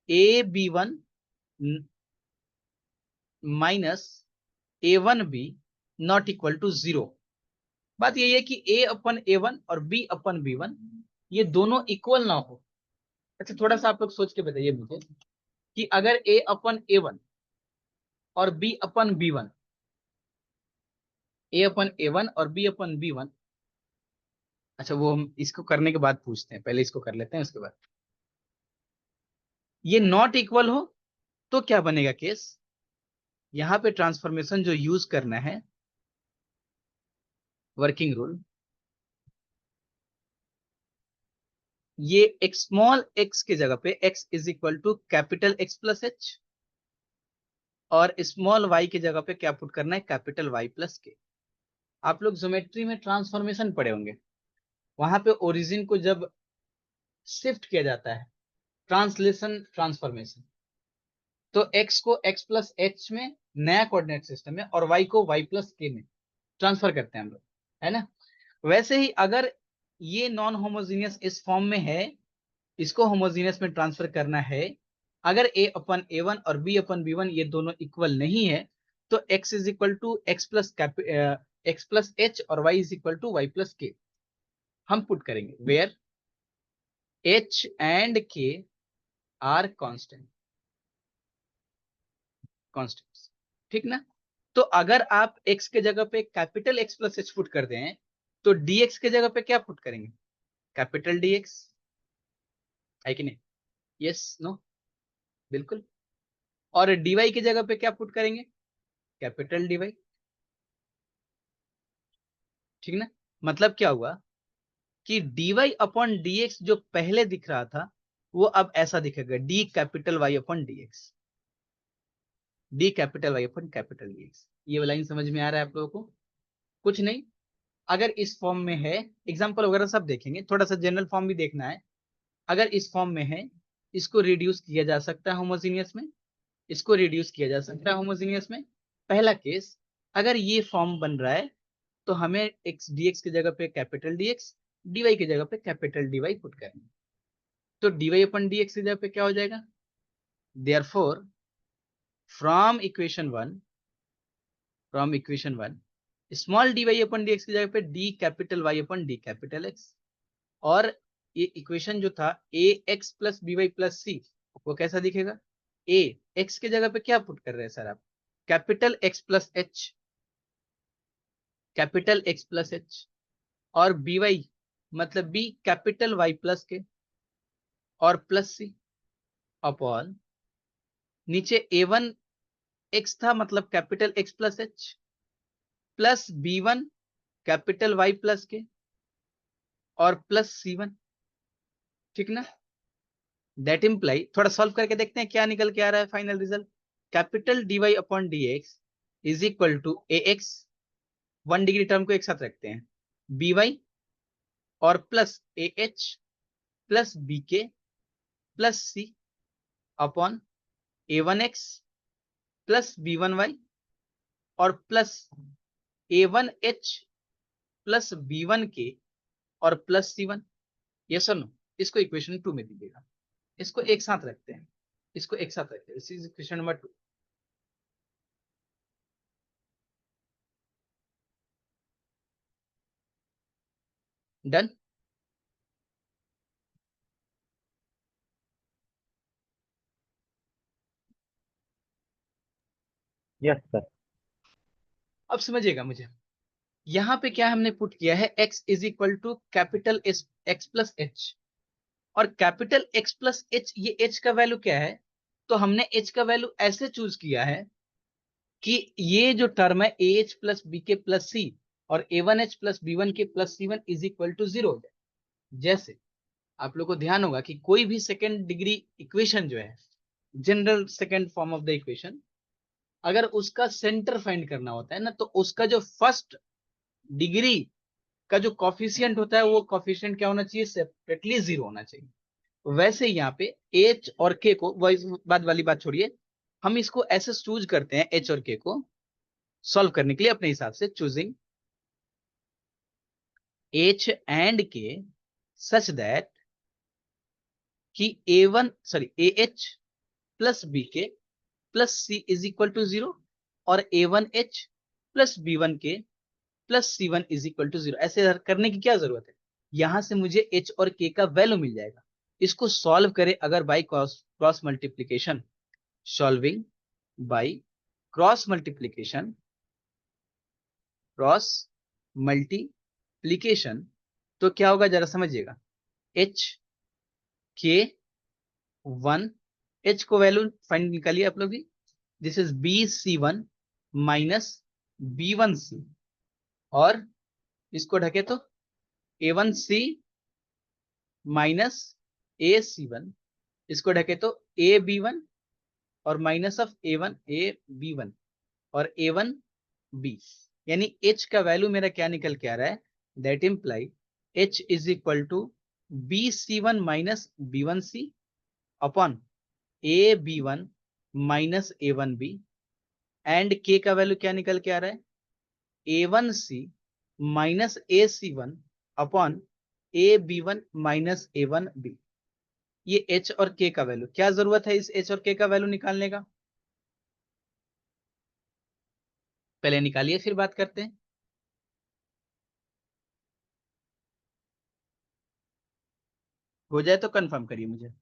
a b1 minus a1b not equal to 0। बात यही है कि a अपन a1 और b अपन b1 ये दोनों इक्वल ना हो। अच्छा थोड़ा सा आप लोग सोच के बताइए मुझे कि अगर a अपन a1 और b upon b1, a upon a1 और b अपन b1, अच्छा वो हम इसको करने के बाद पूछते हैं, पहले इसको कर लेते हैं उसके बाद। ये नॉट इक्वल हो तो क्या बनेगा केस? यहां पे ट्रांसफॉर्मेशन जो यूज करना है, वर्किंग रूल, ये एक स्मॉल x की जगह पे x is equal to capital X plus h, और स्मॉल y की जगह पे क्या पुट करना है? कैपिटल Y प्लस के। आप लोग ज्योमेट्री में ट्रांसफॉर्मेशन पढ़े होंगे, वहां पे ओरिजिन को जब शिफ्ट किया जाता है, ट्रांसलेशन ट्रांसफॉर्मेशन, तो x को x प्लस एच में नया कोऑर्डिनेट सिस्टम में और y को y प्लस के में ट्रांसफर करते हैं हम लोग, है ना? वैसे ही अगर ये नॉन होमोजीनियस इस फॉर्म में है, इसको होमोजीनियस में ट्रांसफर करना है, अगर a अपन a1 और b अपन b1 ये दोनों इक्वल नहीं है, तो x is equal to x plus h और y is equal to y plus k हम पुट करेंगे, where h and k are constant, constants, ठीक ना? तो अगर आप x के जगह पे capital X plus h put कर दें, तो dx के जगह पे क्या पुट करेंगे? कैपिटल dx, है कि नहीं? यस नो, बिल्कुल। और dy की जगह पे क्या पुट करेंगे? कैपिटल dy, ठीक ना? मतलब क्या हुआ कि dy अपॉन dx जो पहले दिख रहा था वो अब ऐसा दिखेगा, d capital y upon dx, d capital y upon capital dx। ये लाइन समझ में आ रहा है आप लोगों को? कुछ नहीं, अगर इस फॉर्म में है, एग्जांपल वगैरह सब देखेंगे, थोड़ा सा जनरल फॉर्म भी देखना है। अगर इस फॉर्म में है, इसको रिड्यूस किया जा सकता है होमोजीनियस में, इसको रिड्यूस किया जा सकता है होमोजीनियस में। पहला केस, अगर ये फॉर्म बन रहा है तो हमें एक्स dx की जगह पे कैपिटल dx, dy की जगह पे कैपिटल dy पुट करना। तो dy अपन dx की जगह पे क्या हो जाएगा? Therefore from equation 1, from equation 1 small dy upon dx की जगह पे d capital y upon d capital x। और ये इक्वेशन जो था a x plus b y plus c, वो कैसा दिखेगा? ए एक्स की जगह पे क्या पुट कर रहे हैं सर आप? Capital x plus H, capital x plus h, और बी वाई मतलब B capital y plus k और प्लस सी अपॉन नीचे ए वन एक्स था मतलब capital x plus h plus b one capital y plus k और plus c one. ठीक ना? That imply, थोड़ा सॉल्व करके देखते हैं क्या निकल के आ रहा है final result. Capital d y upon d x is equal to a x, 1 degree term को एक साथ रखते हैं, बी वाई और plus a h plus b k plus c upon a one x plus b one y और plus a one h plus b one k और plus c one. ये सुनो, इसको इक्वेशन 2 में दीजिएगा, इसको एक साथ रखते हैं, इसको एक साथ रखते हैं, this is equation number 2। Done. Yes sir. अब समझिएगा मुझे, यहां पे क्या हमने पुट किया है, x is equal to capital s x plus h, और कैपिटल एक्स प्लस एच, ये h का वैल्यू क्या है, तो हमने h का वैल्यू ऐसे चूज किया है कि ये जो टर्म है a h plus b k plus c और a one h plus b one k plus c one is equal to 0 हो जाए। जैसे आप लोग को ध्यान होगा कि कोई भी सेकेंड डिग्री इक्वेशन जो है, general second form of the equation, अगर उसका सेंटर फाइंड करना होता है ना, तो उसका जो फर्स्ट डिग्री का जो कॉफिशियंट होता है वो कॉफिशियंट क्या होना चाहिए, सेपरेटली 0 होना चाहिए। वैसे यहाँ पे एच और के को, वो बाद वाली बात छोड़िए, हम इसको ऐसे चूज करते हैं एच और के को सॉल्व करने के लिए अपने हिसाब से, चूजिंग एच एंड के सच दैट कि a one sorry a h plus b k plus c is equal to 0 और a one h plus b one k plus c one is equal to 0। ऐसे करने की क्या जरूरत है, यहां से मुझे एच और के का वैल्यू मिल जाएगा। इसको सॉल्व करें अगर by cross multiplication, solving by cross multiplication, cross multiplication, तो क्या होगा जरा समझिएगा, एच के वन, एच को वैल्यू फाइंड निकालिए आप लोग भी, this is b c one minus b one c, और इसको ढके तो a one c minus a c one, इसको ढके तो ए बी वन और minus of a one a b one और ए वन बी। यानी एच का वैल्यू मेरा क्या निकल के आ रहा है, that imply h is equal to b c one minus b one c upon a b one minus a one b, and k का वैल्यू क्या निकल के आ रहा है, a one c minus a c one upon a b one minus a one b. ये h और k का वैल्यू, क्या जरूरत है इस एच और के का वैल्यू निकालने का, पहले निकालिए फिर बात करते हैं। हो जाए तो कंफर्म करिए मुझे।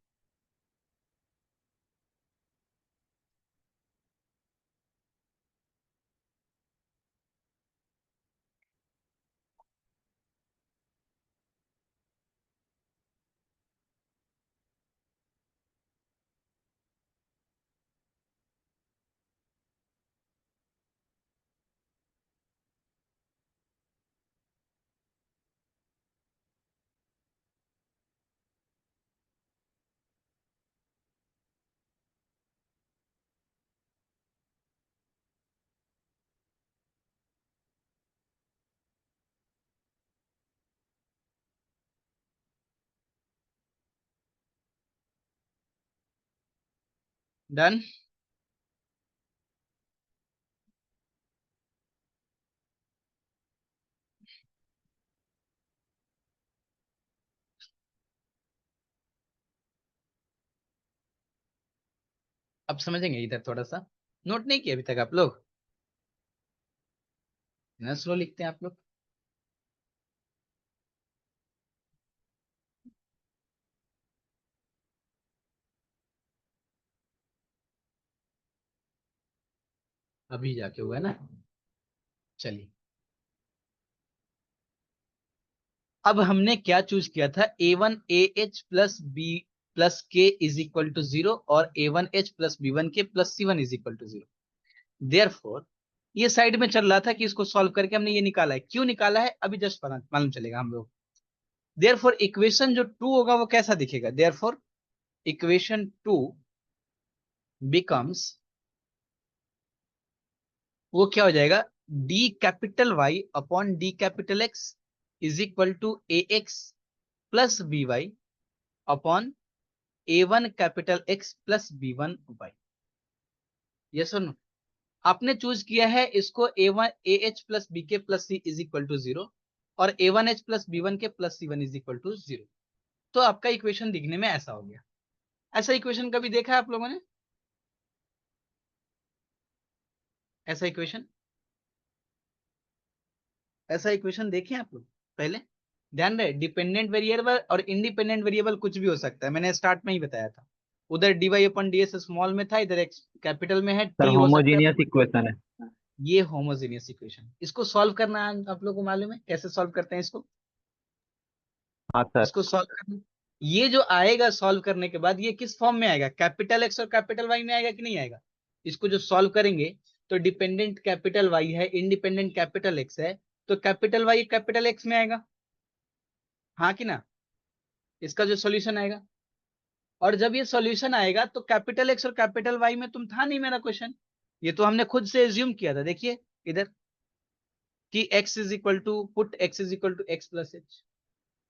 डन। अब समझेंगे, इधर थोड़ा सा नोट नहीं किया अभी तक आप लोग, इतना स्लो लिखते हैं आप लोग। अभी जाके हुआ है ना, चलिए। अब हमने क्या चूज किया था, A1 AH plus B plus K is equal to 0 और A1H plus B1 K plus C1 is equal to 0। Therefore ये साइड में चल रहा था कि इसको सॉल्व करके हमने ये निकाला है। क्यों निकाला है अभी जस्ट पता मालूम चलेगा हम लोग। देयरफॉर इक्वेशन जो 2 होगा वो कैसा दिखेगा, देयरफॉर इक्वेशन 2 बिकम्स, वो क्या हो जाएगा, d capital y upon d capital x is equal to a x plus b y upon a one capital x plus b one y. ये सुनो, आपने चूज किया है इसको a one a h plus b k plus c is equal to 0 और a one h plus b one k plus c one is equal to 0। तो आपका equation दिखने में ऐसा हो गया। ऐसा इक्वेशन कभी देखा है आप लोगों ने, ऐसा इक्वेशन, ऐसा इक्वेशन देखे आप लोग पहले? ध्यान रहे, डिपेंडेंट वेरिएबल और इंडिपेंडेंट वेरिएबल कुछ भी हो सकता है, मैंने स्टार्ट में ही बताया था। उधर dy अपन ds स्मॉल में था, इधर x कैपिटल में है, सर t हो सकता होमोजीनियस है। इक्वेशन है। ये होमोजेनियस इक्वेशन, इसको सॉल्व करना है आप लोगों को मालूम है कैसे सॉल्व करते हैं इसको? हाँ सर। इसको सॉल्व करना, ये जो आएगा सॉल्व करने के बाद ये किस फॉर्म में आएगा, कैपिटल एक्स और कैपिटल वाई में आएगा कि नहीं आएगा? इसको जो सॉल्व करेंगे तो डिपेंडेंट कैपिटल वाई है, इंडिपेंडेंट कैपिटल एक्स है, तो कैपिटल वाई कैपिटल एक्स में आएगा, हाँ कि ना? इसका जो सॉल्यूशन आएगा, और जब ये सॉल्यूशन आएगा तो कैपिटल एक्स और कैपिटल वाई में तुम था नहीं मेरा क्वेश्चन, ये तो हमने खुद से एज्यूम किया था। देखिए इधर कि x is equal to put x is equal to x plus h,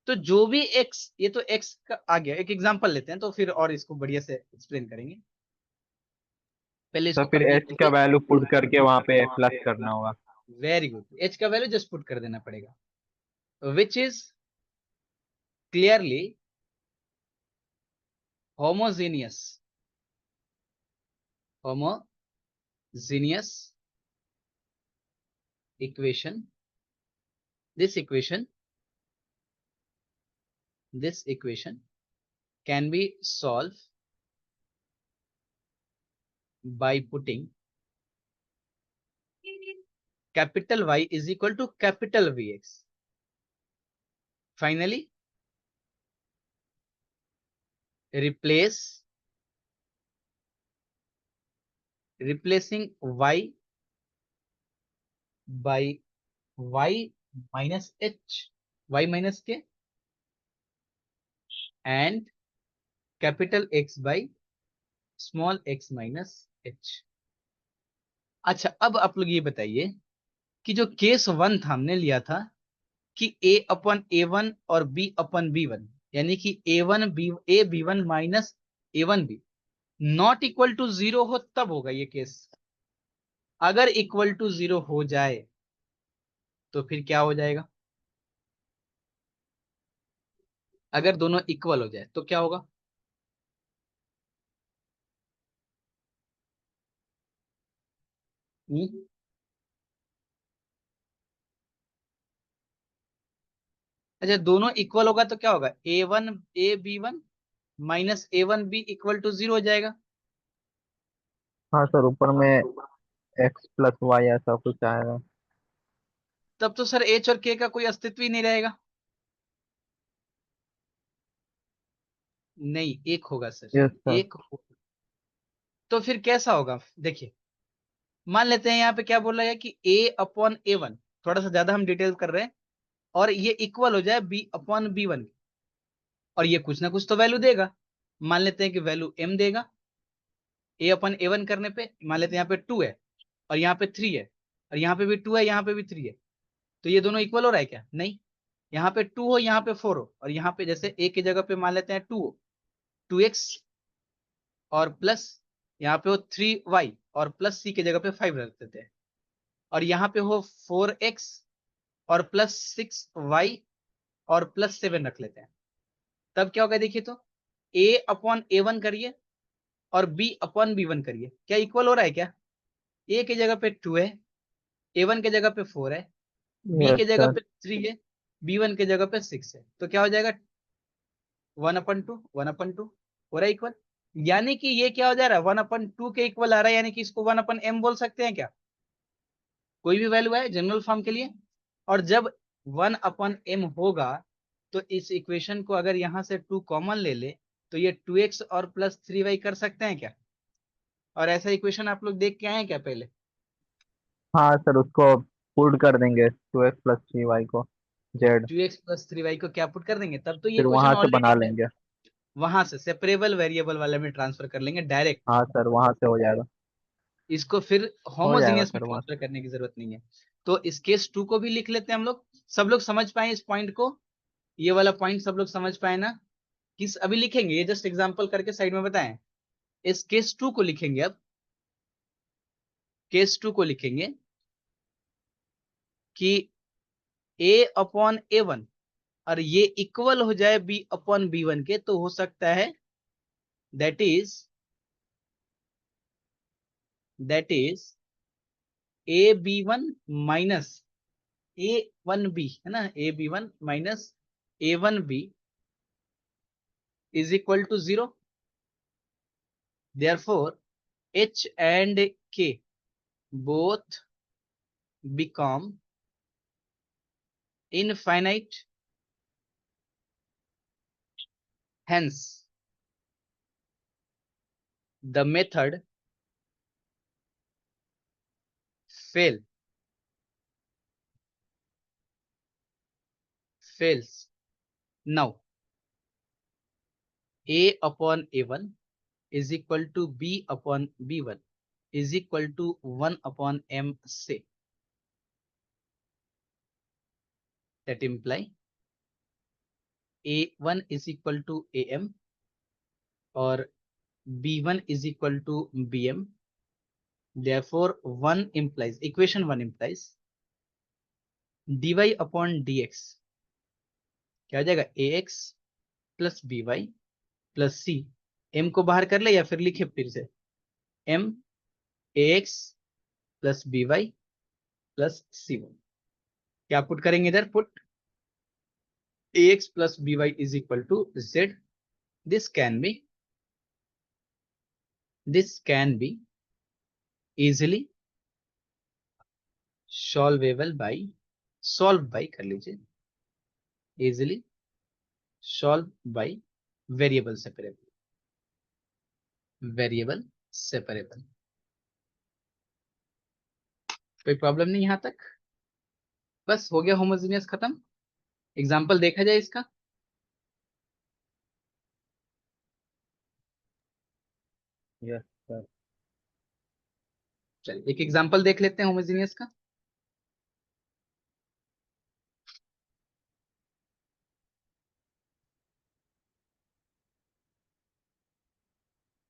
तो जो भी x, ये तो x का आ गया। एक एग्जांपल लेते हैं तो फिर और इसको बढ़िया से एक्सप्लेन करेंगे, पहले तो इसको फिर कंप्लीट एच का कीजिए। वैल्यू पुट करके वहां पे प्लस करना होगा। वेरी गुड, h का वैल्यू जस्ट पुट कर देना पड़ेगा, which is clearly homogeneous, homogeneous equation, this equation, this equation can be solved by putting capital Y is equal to capital Vx. Finally, replacing Y by Y minus H, Y minus K, and capital X by small x minus h। अच्छा, अब आप लोग ये बताइए कि जो case 1 था हमने लिया था कि a अपन a1 और b अपन b1, यानी कि a b1 minus a1b not equal to 0 हो तब होगा ये केस। अगर इक्वल टू 0 हो जाए तो फिर क्या हो जाएगा, अगर दोनों इक्वल हो जाए तो क्या होगा? हम्म? अच्छा, दोनों इक्वल होगा तो क्या होगा, a b1 minus a1b equal to 0 हो जाएगा। हाँ सर, ऊपर में एक्स प्लस वाई ऐसा कुछ आएगा। तब तो सर h और k का कोई अस्तित्व ही नहीं रहेगा। नहीं, एक होगा सर, यस सर। एक होगा। तो फिर कैसा होगा, देखिए मान लेते हैं यहाँ पे क्या बोला है कि a अपॉन a1, थोड़ा सा ज्यादा हम डिटेल कर रहे हैं, और ये इक्वल हो जाए b अपॉन b1, और ये कुछ ना कुछ तो वैल्यू देगा। मान लेते हैं कि वैल्यू m देगा। a अपन a1 करने पे मान लेते हैं यहाँ पे 2 है और यहाँ पे 3 है, और यहाँ पे भी 2 है, यहाँ पे भी 3 है, तो ये दोनों इक्वल हो रहा है क्या? नहीं, यहाँ पे 2 हो, यहाँ पे 4 हो, और यहाँ पे जैसे a की जगह पे मान लेते हैं 2 हो, 2x और प्लस यहाँ पे हो 3y और प्लस c की जगह पे 5 रख देते हैं, और यहाँ पे हो 4x और प्लस 6y और प्लस 7 रख लेते हैं। तब क्या होगा देखिए तो, a अपॉन a1 करिए और b अपॉन b1 करिए, क्या इक्वल हो रहा है क्या? a की जगह पे 2 है, a1 की जगह पे 4 है, b यस की जगह सर। पे 3 है, b1 की जगह पे 6 है, तो क्या हो जाएगा 1/2, 1/2 हो रहा है इक्वल। यानी कि ये क्या हो जा रहा है, 1/2 के इक्वल आ रहा है, यानी कि इसको 1/m बोल सकते हैं क्या? कोई भी वैल्यू है जनरल फॉर्म के लिए, और जब 1/m होगा तो इस इक्वेशन को अगर यहाँ से 2 कॉमन ले ले तो ये 2x और प्लस 3y कर सकते हैं क्या? और ऐसा इक्वेशन आप लोग देख के आए हैं क्या पहले? हाँ सर, उसको पुट कर देंगे 2x + 3y को जेड, 2x प्लस 3y को क्या पुट कर देंगे, तब तो ये फिर क्वेश्चन वहां से ऑलरेडी बना है। लेंगे। वहां से सेपरेबल वेरिएबल वाले में ट्रांसफर कर लेंगे डायरेक्ट। हाँ सर, वहां से हो जाएगा। इसको फिर हो जाएगा होमोजेनियस में सर वहां ट्रांसफर करने की जरूरत नहीं है। तो इस केस 2 को भी लिख लेते हैं हम लोग। सब लोग समझ पाए इस पॉइंट को? ये वाला पॉइंट सब लोग समझ पाए ना? किस अभी लिखेंगे, ये जस्ट एग्जांपल करके साइड में बताएं। इस केस 2 को लिखेंगे अब। केस 2 को लिखेंगे कि a/a1 और ये इक्वल हो जाए b/b1 के, तो हो सकता है that is ab1 minus a1b, है ना, ab1 minus a1b is equal to 0. Therefore h and k both become infinite. Hence the method fails. Now a/a1 is equal to b/b1 is equal to 1/m say. That imply a1 is equal to am or b1 is equal to bm. Therefore equation 1 implies dy/dx क्या हो जाएगा, ax plus by plus c। m को बाहर कर ले या फिर लिखे फिर से, m ax plus by plus c। क्या पुट करेंगे इधर, put ax plus by is equal to z। This can be easily solve by कर लीजिए, easily solve by variable separable. कोई प्रॉब्लम नहीं यहां तक? बस हो गया होमोजेनियस खत्म। एग्जाम्पल देखा जाए इसका। Yes sir. चलिए एक एग्जाम्पल देख लेते हैं होमोजेनियस का।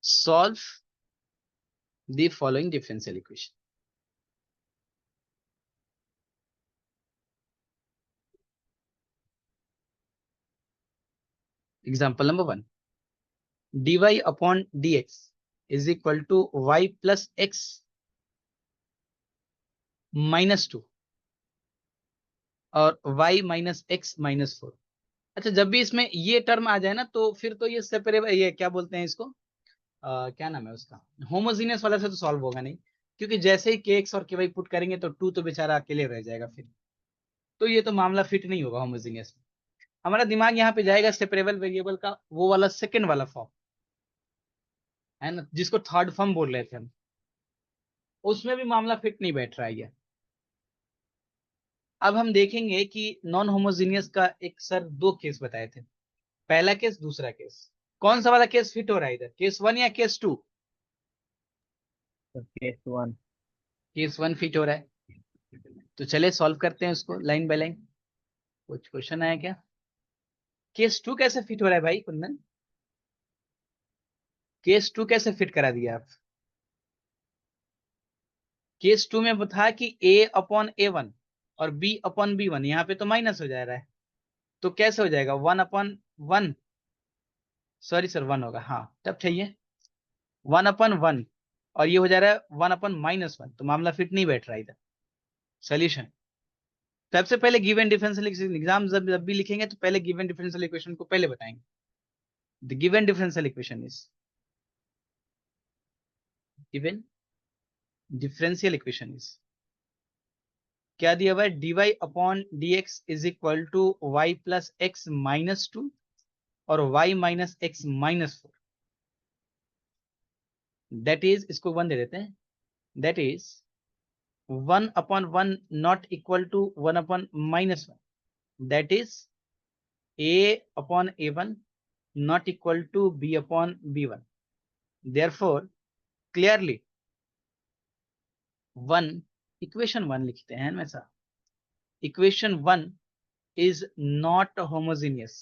Solve the following differential equation. Example number 1, dy/dx is equal to y plus x -2 और y माइनस एक्स -4। अच्छा, जब भी इसमें ये टर्म आ जाए ना तो फिर तो ये सेपरेबल, ये क्या बोलते हैं इसको, क्या नाम है उसका, होमोजीनियस वाला से तो सॉल्व होगा नहीं, क्योंकि जैसे ही के एक्स और के वाई पुट करेंगे तो 2 तो बेचारा अकेले रह जाएगा फिर। तो ये तो मामला फिट नहीं होगा होमोजीनियस में। हमारा दिमाग यहाँ पे जाएगा सेपरेबल वेरिएबल का वो वाला सेकंड वाला फॉर्म, है ना, जिसको थर्ड फॉर्म बोल रहे थे हम। उसमें भी मामला फिट नहीं बैठ रहा है ये। अब हम देखेंगे कि नॉन होमोजीनियस का एक सर 2 केस बताए थे, पहला केस दूसरा केस। कौन सा वाला केस फिट हो रहा है इधर, केस 1 या केस 2? केस 1। केस 1 फिट हो रहा है। तो चले सॉल्व करते हैं उसको लाइन बाय लाइन। कुछ क्वेश्चन आया क्या? केस 2 कैसे फिट हो रहा है भाई कुंदन? केस 2 कैसे फिट करा दिया आप? केस 2 में था कि a/a1 और b/b1, यहाँ पे तो माइनस हो जा रहा है, तो कैसे हो जाएगा 1/1। सॉरी सर 1 होगा, हाँ तब चाहिए 1/1 और ये हो जा रहा है 1/-1, तो मामला फिट नहीं बैठ रहा इधर। सोल्यूशन, सबसे पहले गिवन डिफरेंशियल एग्जाम जब भी लिखेंगे तो पहले गिवन डिफरेंशियल इक्वेशन को पहले बताएंगे। The given differential equation is given differential equation is क्या दिया हुआ है, dy upon dx is equal to y plus x minus 2 और y minus x minus 4। That is, इसको 1 दे देते हैं, that is 1/1 not equal to 1/-1, that is a upon a1 not equal to b upon b1. Therefore, clearly 1 equation 1 लिखते हैं हमेशा, equation 1 is not homogeneous,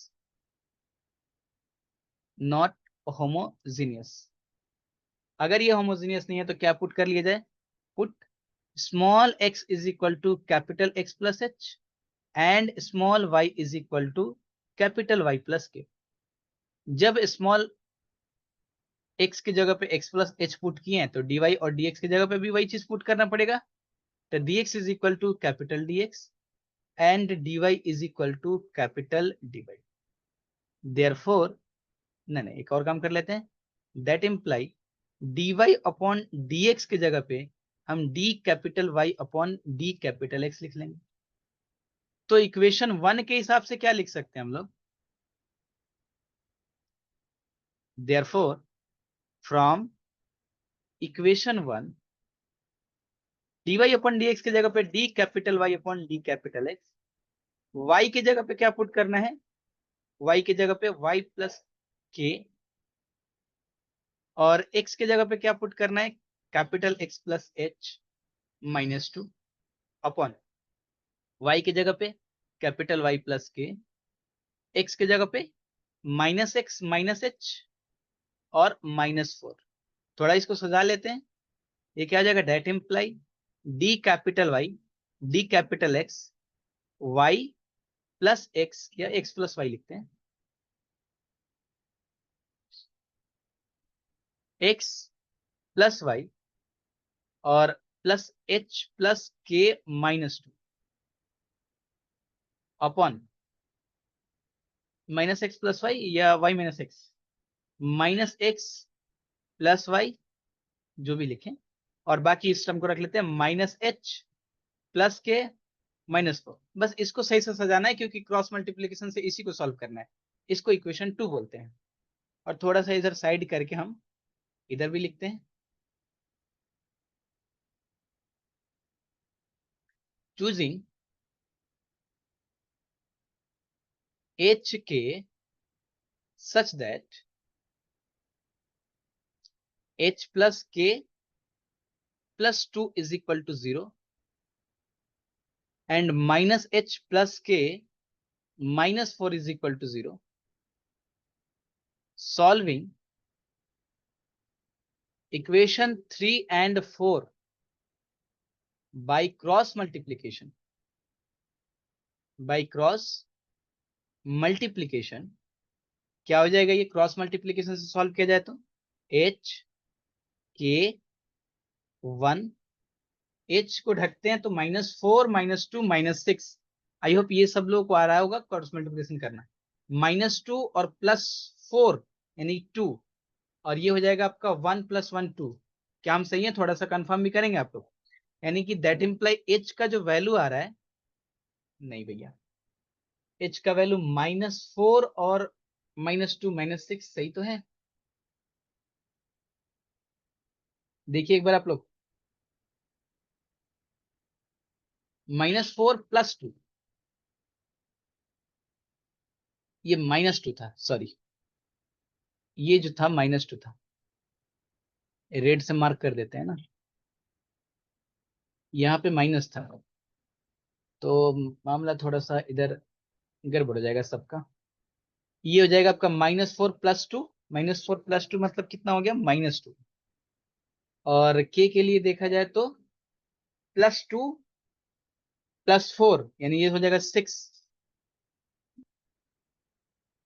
not homogeneous। अगर ये homogeneous नहीं है तो क्या पुट कर लिया जाए, put small x is equal to capital X plus h and small y is equal to capital Y plus k। जब स्मॉल x की जगह पे x प्लस h पुट किए हैं तो dy और dx की जगह पे भी वही चीज पुट करना पड़ेगा। तो dx is equal to capital dx and dy is equal to capital dy। Therefore नहीं, एक और काम कर लेते हैं, that imply dy upon dx की जगह पे हम d capital y upon d capital x लिख लेंगे। तो इक्वेशन 1 के हिसाब से क्या लिख सकते हैं हम लोग, therefore from equation 1 dy upon dx की जगह पे d capital y upon d capital x, y की जगह पे क्या पुट करना है, y की जगह पे y प्लस k और x की जगह पे क्या पुट करना है, capital X plus h minus 2 upon y की जगह पे capital Y plus k, x की जगह पे माइनस एक्स माइनस h और -4। थोड़ा इसको सजा लेते हैं, ये क्या हो जाएगा, that imply d capital Y d capital X y plus x या x प्लस y लिखते हैं, x प्लस y और plus h plus k minus 2 upon minus x plus y या y minus x, minus x plus y जो भी लिखें, और बाकी इस टर्म को रख लेते हैं minus H plus k minus 4। बस इसको सही से सजाना है क्योंकि क्रॉस मल्टीप्लीकेशन से इसी को सॉल्व करना है। इसको इक्वेशन 2 बोलते हैं। और थोड़ा सा इधर साइड करके हम इधर भी लिखते हैं, choosing h k such that h plus k plus 2 is equal to 0 and minus h plus k minus 4 is equal to 0, solving equation 3 and 4 by cross multiplication, by cross multiplication क्या हो जाएगा, ये क्रॉस मल्टीप्लीकेशन से solve किया जाए तो h के 1 h को ढकते हैं तो -4 -2 -6। आई होप ये सब लोगों को आ रहा होगा क्रॉस मल्टीप्लीकेशन करना। -2 और +4 यानी 2, और ये हो जाएगा आपका 1 + 1 2। क्या हम सही है, थोड़ा सा कंफर्म भी करेंगे आप लोग, यानी कि दैट इंप्लाई h का जो वैल्यू आ रहा है, नहीं भैया h का वैल्यू -4 और -2 -6 सही तो है। देखिए एक बार आप लोग, -4 + 2, ये -2 था, सॉरी ये जो था -2 था, रेड से मार्क कर देते हैं ना, यहाँ पे माइनस था, तो मामला थोड़ा सा इधर गड़बड़ हो जाएगा सबका। ये हो जाएगा आपका -4 + 2, -4 + 2 मतलब कितना हो गया, -2, और के लिए देखा जाए तो +2 + 4 यानी ये हो जाएगा 6।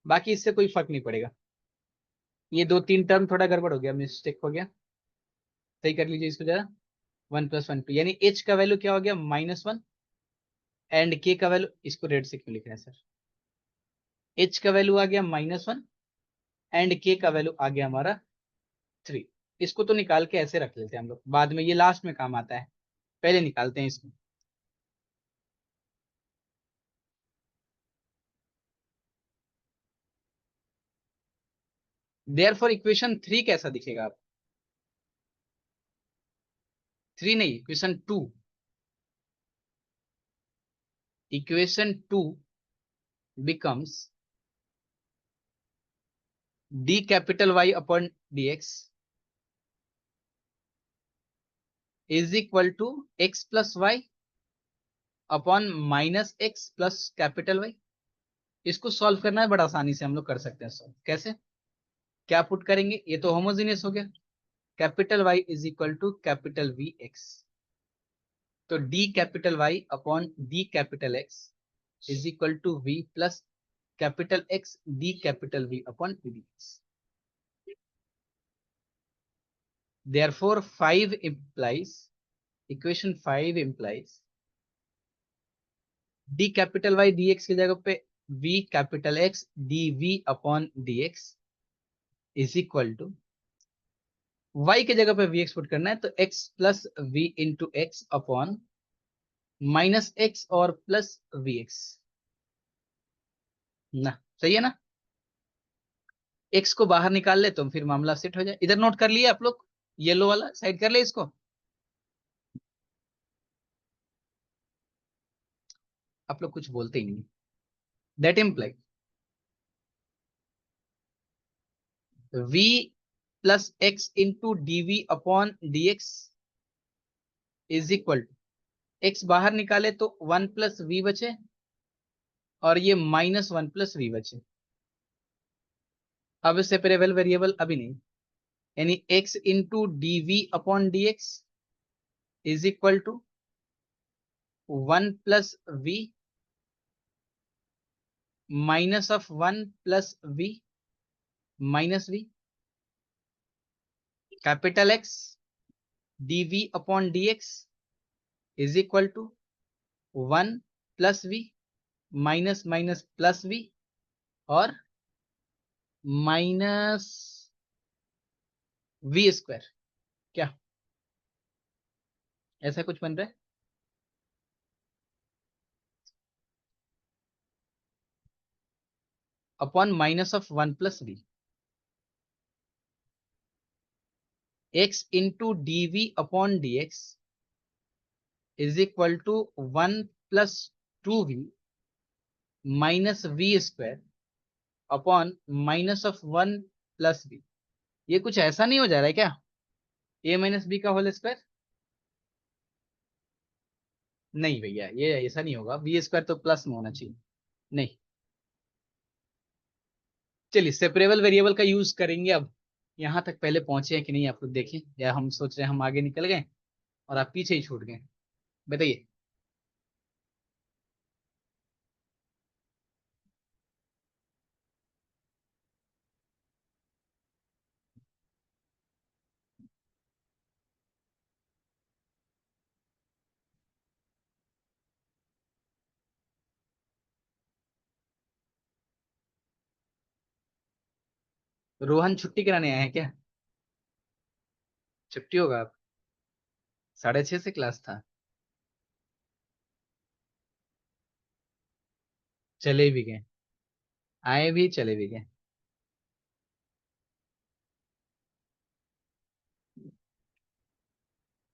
बाकी इससे कोई फर्क नहीं पड़ेगा, ये 2-3 टर्म थोड़ा गड़बड़ हो गया, मिस्टेक हो गया, सही कर लीजिए इसको जरा। 1 + 1 2 यानी h का वैल्यू क्या हो गया, -1 एंड k का वैल्यू, इसको रेड से क्यों लिख रहे हैं सर, h का वैल्यू आ गया -1 एंड k का वैल्यू आ गया हमारा 3। इसको तो निकाल के ऐसे रख लेते हैं हम लोग, बाद में ये लास्ट में काम आता है, पहले निकालते हैं इसको। देयरफॉर इक्वेशन 3 कैसा दिखेगा आप? 3 नहीं, equation 2। Equation 2 becomes d capital Y upon dx is equal to x plus y upon minus x plus capital y. इसको सॉल्व करना है, बड़ा आसानी से हम लोग कर सकते हैं सॉल्व। कैसे? क्या पुट करेंगे? ये तो होमोजीनियस हो गया। Capital y is equal to capital v x, तो d capital y upon d capital x is equal to v plus capital x d capital v upon d x. Therefore 5 implies, equation 5 implies d capital y d x की जगह पे v capital x d v upon d x is equal to y की जगह पे vx put करना है, तो x plus v into x upon minus x और प्लस vx ना। सही है ना? x को बाहर निकाल ले तो फिर मामला सेट हो जाए। इधर नोट कर लिए आप लोग? येलो वाला साइड कर ले इसको। आप लोग कुछ बोलते ही नहीं। That imply v plus x into dv upon d x is equal to, x बाहर निकाले तो 1 प्लस वी बचे और ये माइनस 1 प्लस वी बचे। अब सेपरेबल वेरिएबल अभी नहीं, यानी x into d v upon d x is equal to 1 plus v minus of 1 plus v minus v capital x d v upon d x is equal to 1 plus v minus minus plus v और minus v square. क्या ऐसा कुछ बन रहा है? Upon minus of 1 plus v x into d v upon d x is equal to 1 plus 2v minus v square upon minus of 1 plus v. ये कुछ ऐसा नहीं हो जा रहा है क्या? ए माइनस बी का होल स्क्वायर? नहीं भैया, ये ऐसा नहीं होगा। वी स्क्वायर तो प्लस में होना चाहिए। नहीं, चलिए सेपरेबल वेरिएबल का यूज करेंगे अब। यहां तक पहले पहुंचे हैं कि नहीं आप लोग देखें, या हम सोच रहे हैं हम आगे निकल गए और आप पीछे ही छूट गए? बताइए। रोहन छुट्टी कराने आए हैं क्या? छुट्टी होगा आप? 6:30 से क्लास था। चले भी गए, आए भी चले भी गए।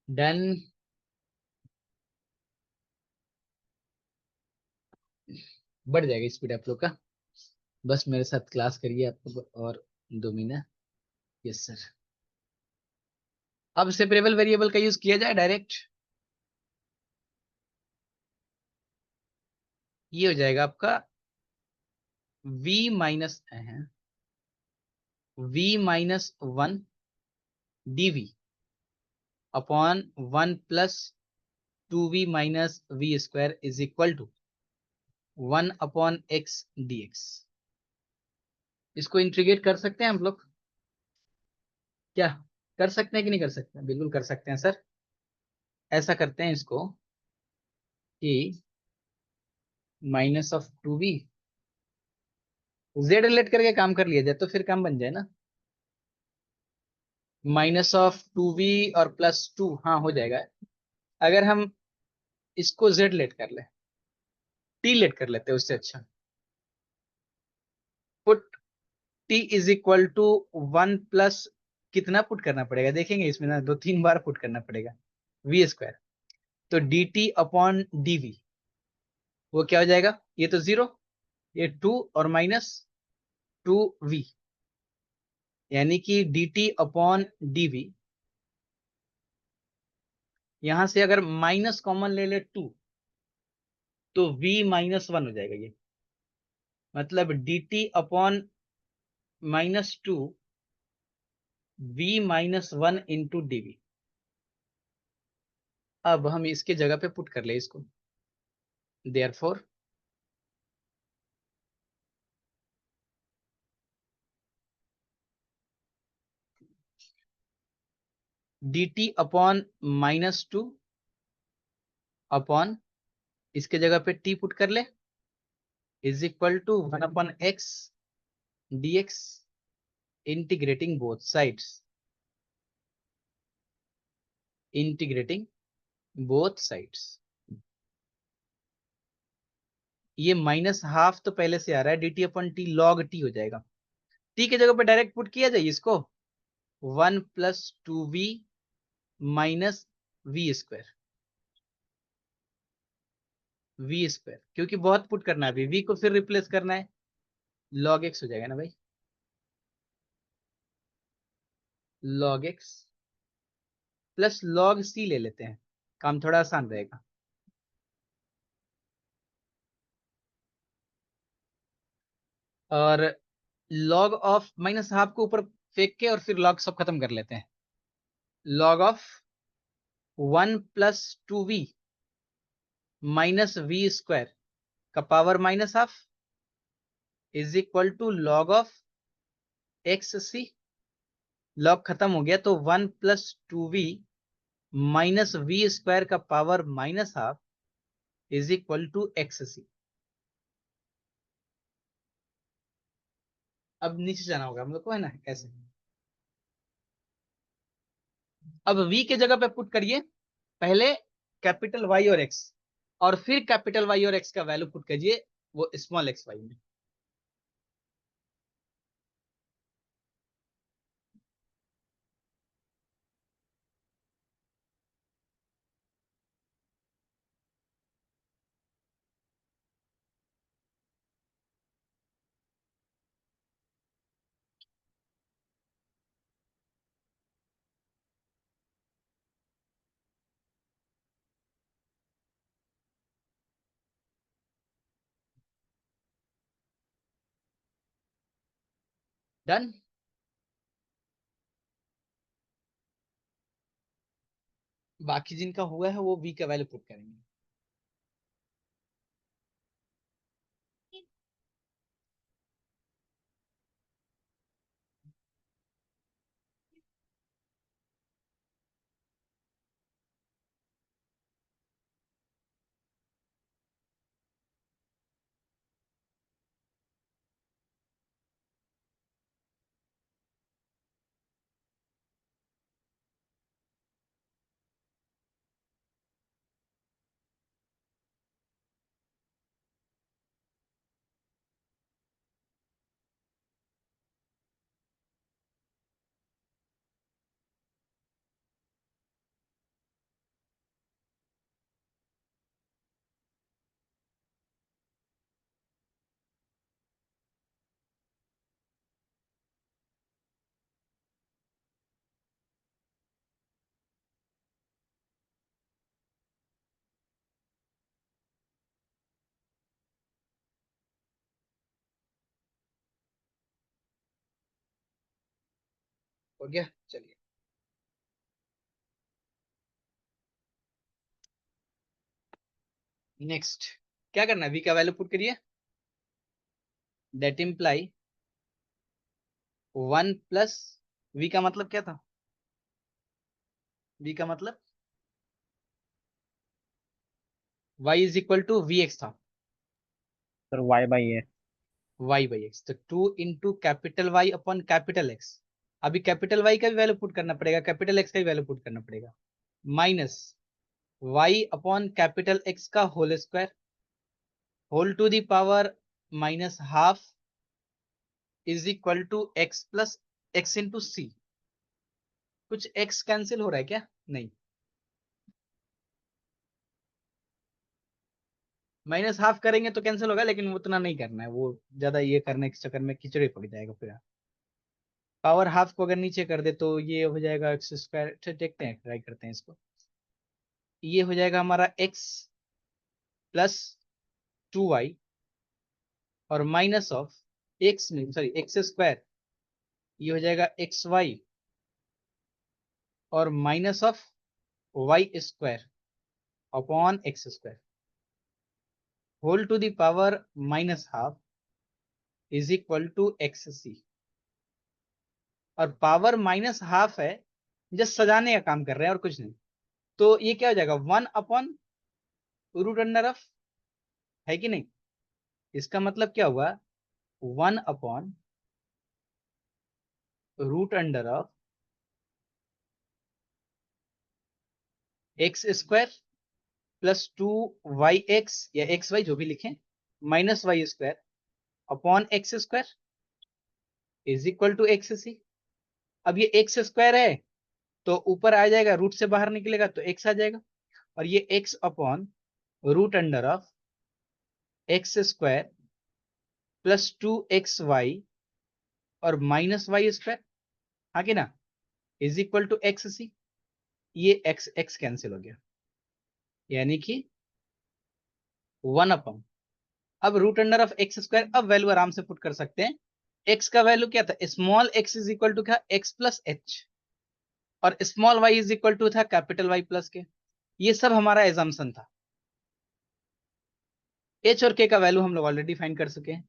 डन। बढ़ जाएगा स्पीड आप लोग का। बस मेरे साथ क्लास करिए आपको और 2 महीना। Yes sir. अब सेपरेबल वेरिएबल का यूज किया जाए डायरेक्ट। ये हो जाएगा आपका v minus v-1 dv upon 1 plus 2v minus v square is equal to 1 upon x dx। इसको इंटीग्रेट कर सकते हैं हम लोग? क्या कर सकते हैं कि नहीं कर सकते हैं? बिल्कुल कर सकते हैं सर। ऐसा करते हैं इसको कि minus of 2v Z relate करके काम कर लिया जाए तो फिर काम बन जाए ना। माइनस ऑफ 2v और प्लस 2, हाँ हो जाएगा। अगर हम इसको जेड लेट कर ले, टी लेट कर लेते हैं उससे अच्छा। Put dt is equal to 1 plus कितना पुट करना पड़ेगा, देखेंगे इसमें ना 2-3 बार पुट करना पड़ेगा, वी स्क्वायर। तो dt अपॉन dv वो क्या हो जाएगा, ये तो 0, ये 2 और माइनस 2v, यानी कि dt अपॉन dv, यहां से अगर माइनस कॉमन ले ले 2 तो v -1 हो जाएगा ये, मतलब dt upon -2 v -1 into dv। अब हम इसके जगह पे पुट कर ले इसको, देयरफॉर dt अपॉन -2 अपॉन इसके जगह पे t पुट कर ले, is equal to 1 upon x dx integrating both sides, integrating both sides. ये -½ तो पहले से आ रहा है, dt upon t log t हो जाएगा, t के जगह पे डायरेक्ट पुट किया जाए इसको, 1 + 2v minus v square, v square क्योंकि बहुत पुट करना है अभी, v को फिर रिप्लेस करना है, log x हो जाएगा ना भाई, log x plus log c ले लेते हैं, काम थोड़ा आसान रहेगा। और log ऑफ -½ को ऊपर फेंक के और फिर log सब खत्म कर लेते हैं, log of 1 + 2v minus v square का power -½ is equal to log of x c, log खत्म हो गया तो 1 + 2v माइनस वी स्क्वायर का power -½ is equal to x c. अब नीचे जाना होगा हम लोग को, है ना, ऐसे। अब v के जगह पे पुट करिए पहले कैपिटल Y और X, और फिर कैपिटल Y और X का वैल्यू पुट करिए वो स्मॉल x y में। डन। बाकी जिनका हुआ है वो v का वैल्यू पुट करेंगे। हो गया, चलिए नेक्स्ट। क्या करना है, v का वैल्यू पुट करिए, दैट इम्प्लाई 1 प्लस v का मतलब क्या था, v का मतलब y is equal to v x था, सर y/x। y/x, तो 2 into capital Y upon capital X। अभी कैपिटल Y का भी वैल्यू पुट करना पड़ेगा, कैपिटल X का भी वैल्यू पुट करना पड़ेगा, minus y upon capital X का whole square whole to the power -½ is equal to x plus x into c. कुछ एक्स कैंसिल हो रहा है क्या? नहीं। माइनस हाफ करेंगे तो कैंसिल होगा, लेकिन उतना नहीं करना है, वो ज्यादा ये करने के चक्कर में खिचड़ी पड़ जाएगा फिर। पावर हाफ को अगर नीचे कर दे तो ये हो जाएगा एक्स स्क्वायर। देखते हैं, ट्राई करते हैं इसको। ये हो जाएगा हमारा एक्स प्लस 2y और माइनस ऑफ एक्स नहीं सॉरी एक्स स्क्वायर, ये हो जाएगा एक्स वाई और minus of y square upon x square whole to the power minus half is equal to x c. और पावर माइनस हाफ है, just सजाने का काम कर रहे हैं और कुछ नहीं। तो ये क्या हो जाएगा, 1/√, है कि नहीं? इसका मतलब क्या हुआ, 1/√, एक्स स्क्वायर प्लस 2yx या एक्स वाई जो भी लिखें minus y square upon x square is equal to x c. अब ये एक्स स्क्वायर है तो ऊपर आ जाएगा, रूट से बाहर निकलेगा तो एक्स आ जाएगा, और ये x upon √, x square plus 2xy और माइनस वाई स्क्वायर, हाँ कि ना, इज इक्वल टू एक्स सी। ये एक्स एक्स कैंसिल हो गया, यानी कि 1 अब √, एक्स स्क्वायर। अब वैल्यू आराम से पुट कर सकते हैं। एक्स का वैल्यू क्या था, small x is equal to क्या, एक्स प्लस एच, और small y is equal to था कैपिटल वाई प्लस के। ये सब हमारा एजम्पशन था। एच और के का वैल्यू हम लोग ऑलरेडी फाइंड कर चुके हैं।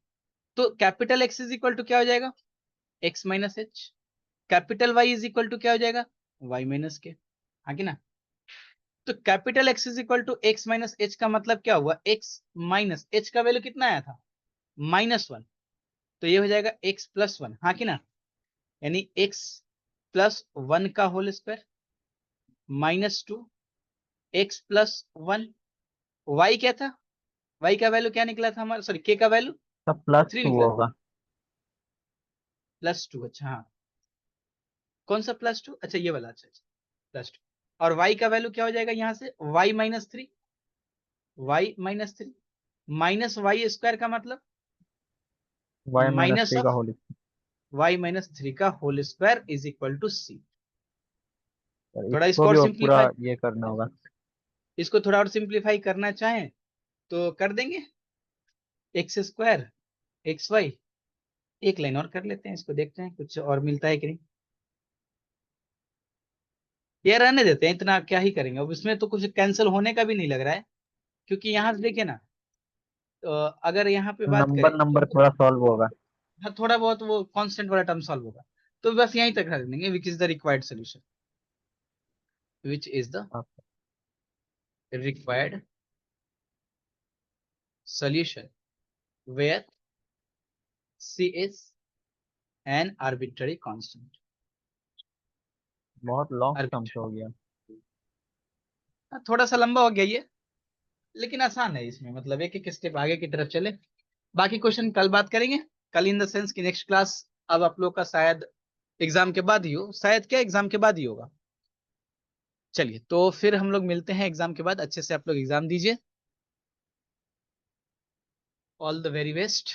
तो capital x is equal to क्या हो जाएगा, x minus h. Capital y is equal to क्या हो जाएगा, वाई माइनस के, हाँ कि ना। तो capital x is equal to x minus h का मतलब क्या हुआ, एक्स माइनस एच का वैल्यू कितना आया था, -1। तो ये हो जाएगा एक्स प्लस 1, हाँ कि ना, यानी एक्स प्लस 1 का whole square -2 x plus 1। Y क्या था, वाई का वैल्यू क्या निकला था हमारा, सॉरी के का वैल्यू सब प्लस 3 टू निकला था, होगा। +2। अच्छा हाँ, कौन सा +2, अच्छा ये वाला, अच्छा अच्छा +2। और y का वैल्यू क्या हो जाएगा यहाँ से, y-3, y-3 minus y square का मतलब वाई माइनस माइनस थ्री का ऑफ होल y-3 का whole square is equal to c. Square, थोड़ा इसको इसको और भी वो पूरा सिंप्लीफाई, ये करना होगा। इसको थोड़ा और सिंप्लीफाई करना चाहें तो कर देंगे। एक्स स्क्वायर एक्स वाई, एक लाइन और कर लेते हैं, इसको देखते हैं कुछ और मिलता है कि नहीं। ये रहने देते हैं, इतना क्या ही करेंगे अब, इसमें तो कुछ कैंसिल होने का भी नहीं लग रहा है, क्योंकि यहाँ से देखिए ना, अगर यहाँ पे बात नंबर करें नंबर तो थोड़ा सॉल्व होगा। हाँ, थोड़ा बहुत वो कांस्टेंट वाला टर्म सॉल्व होगा। तो बस यहीं तक रख देंगे, which is the required solution, which is the हाँ, required solution where c is an arbitrary constant। बहुत लॉन्ग टर्म arbitrary हो गया। थोड़ा सा लंबा हो गया ये, लेकिन आसान है इसमें, मतलब एक एक स्टेप आगे की तरफ चले। बाकी क्वेश्चन कल बात करेंगे। कल इन द सेंस की नेक्स्ट क्लास अब आप लोग का शायद एग्जाम के बाद ही हो, शायद क्या एग्जाम के बाद ही होगा। चलिए तो फिर हम लोग मिलते हैं एग्जाम के बाद, अच्छे से आप लोग एग्जाम दीजिए। All the very best.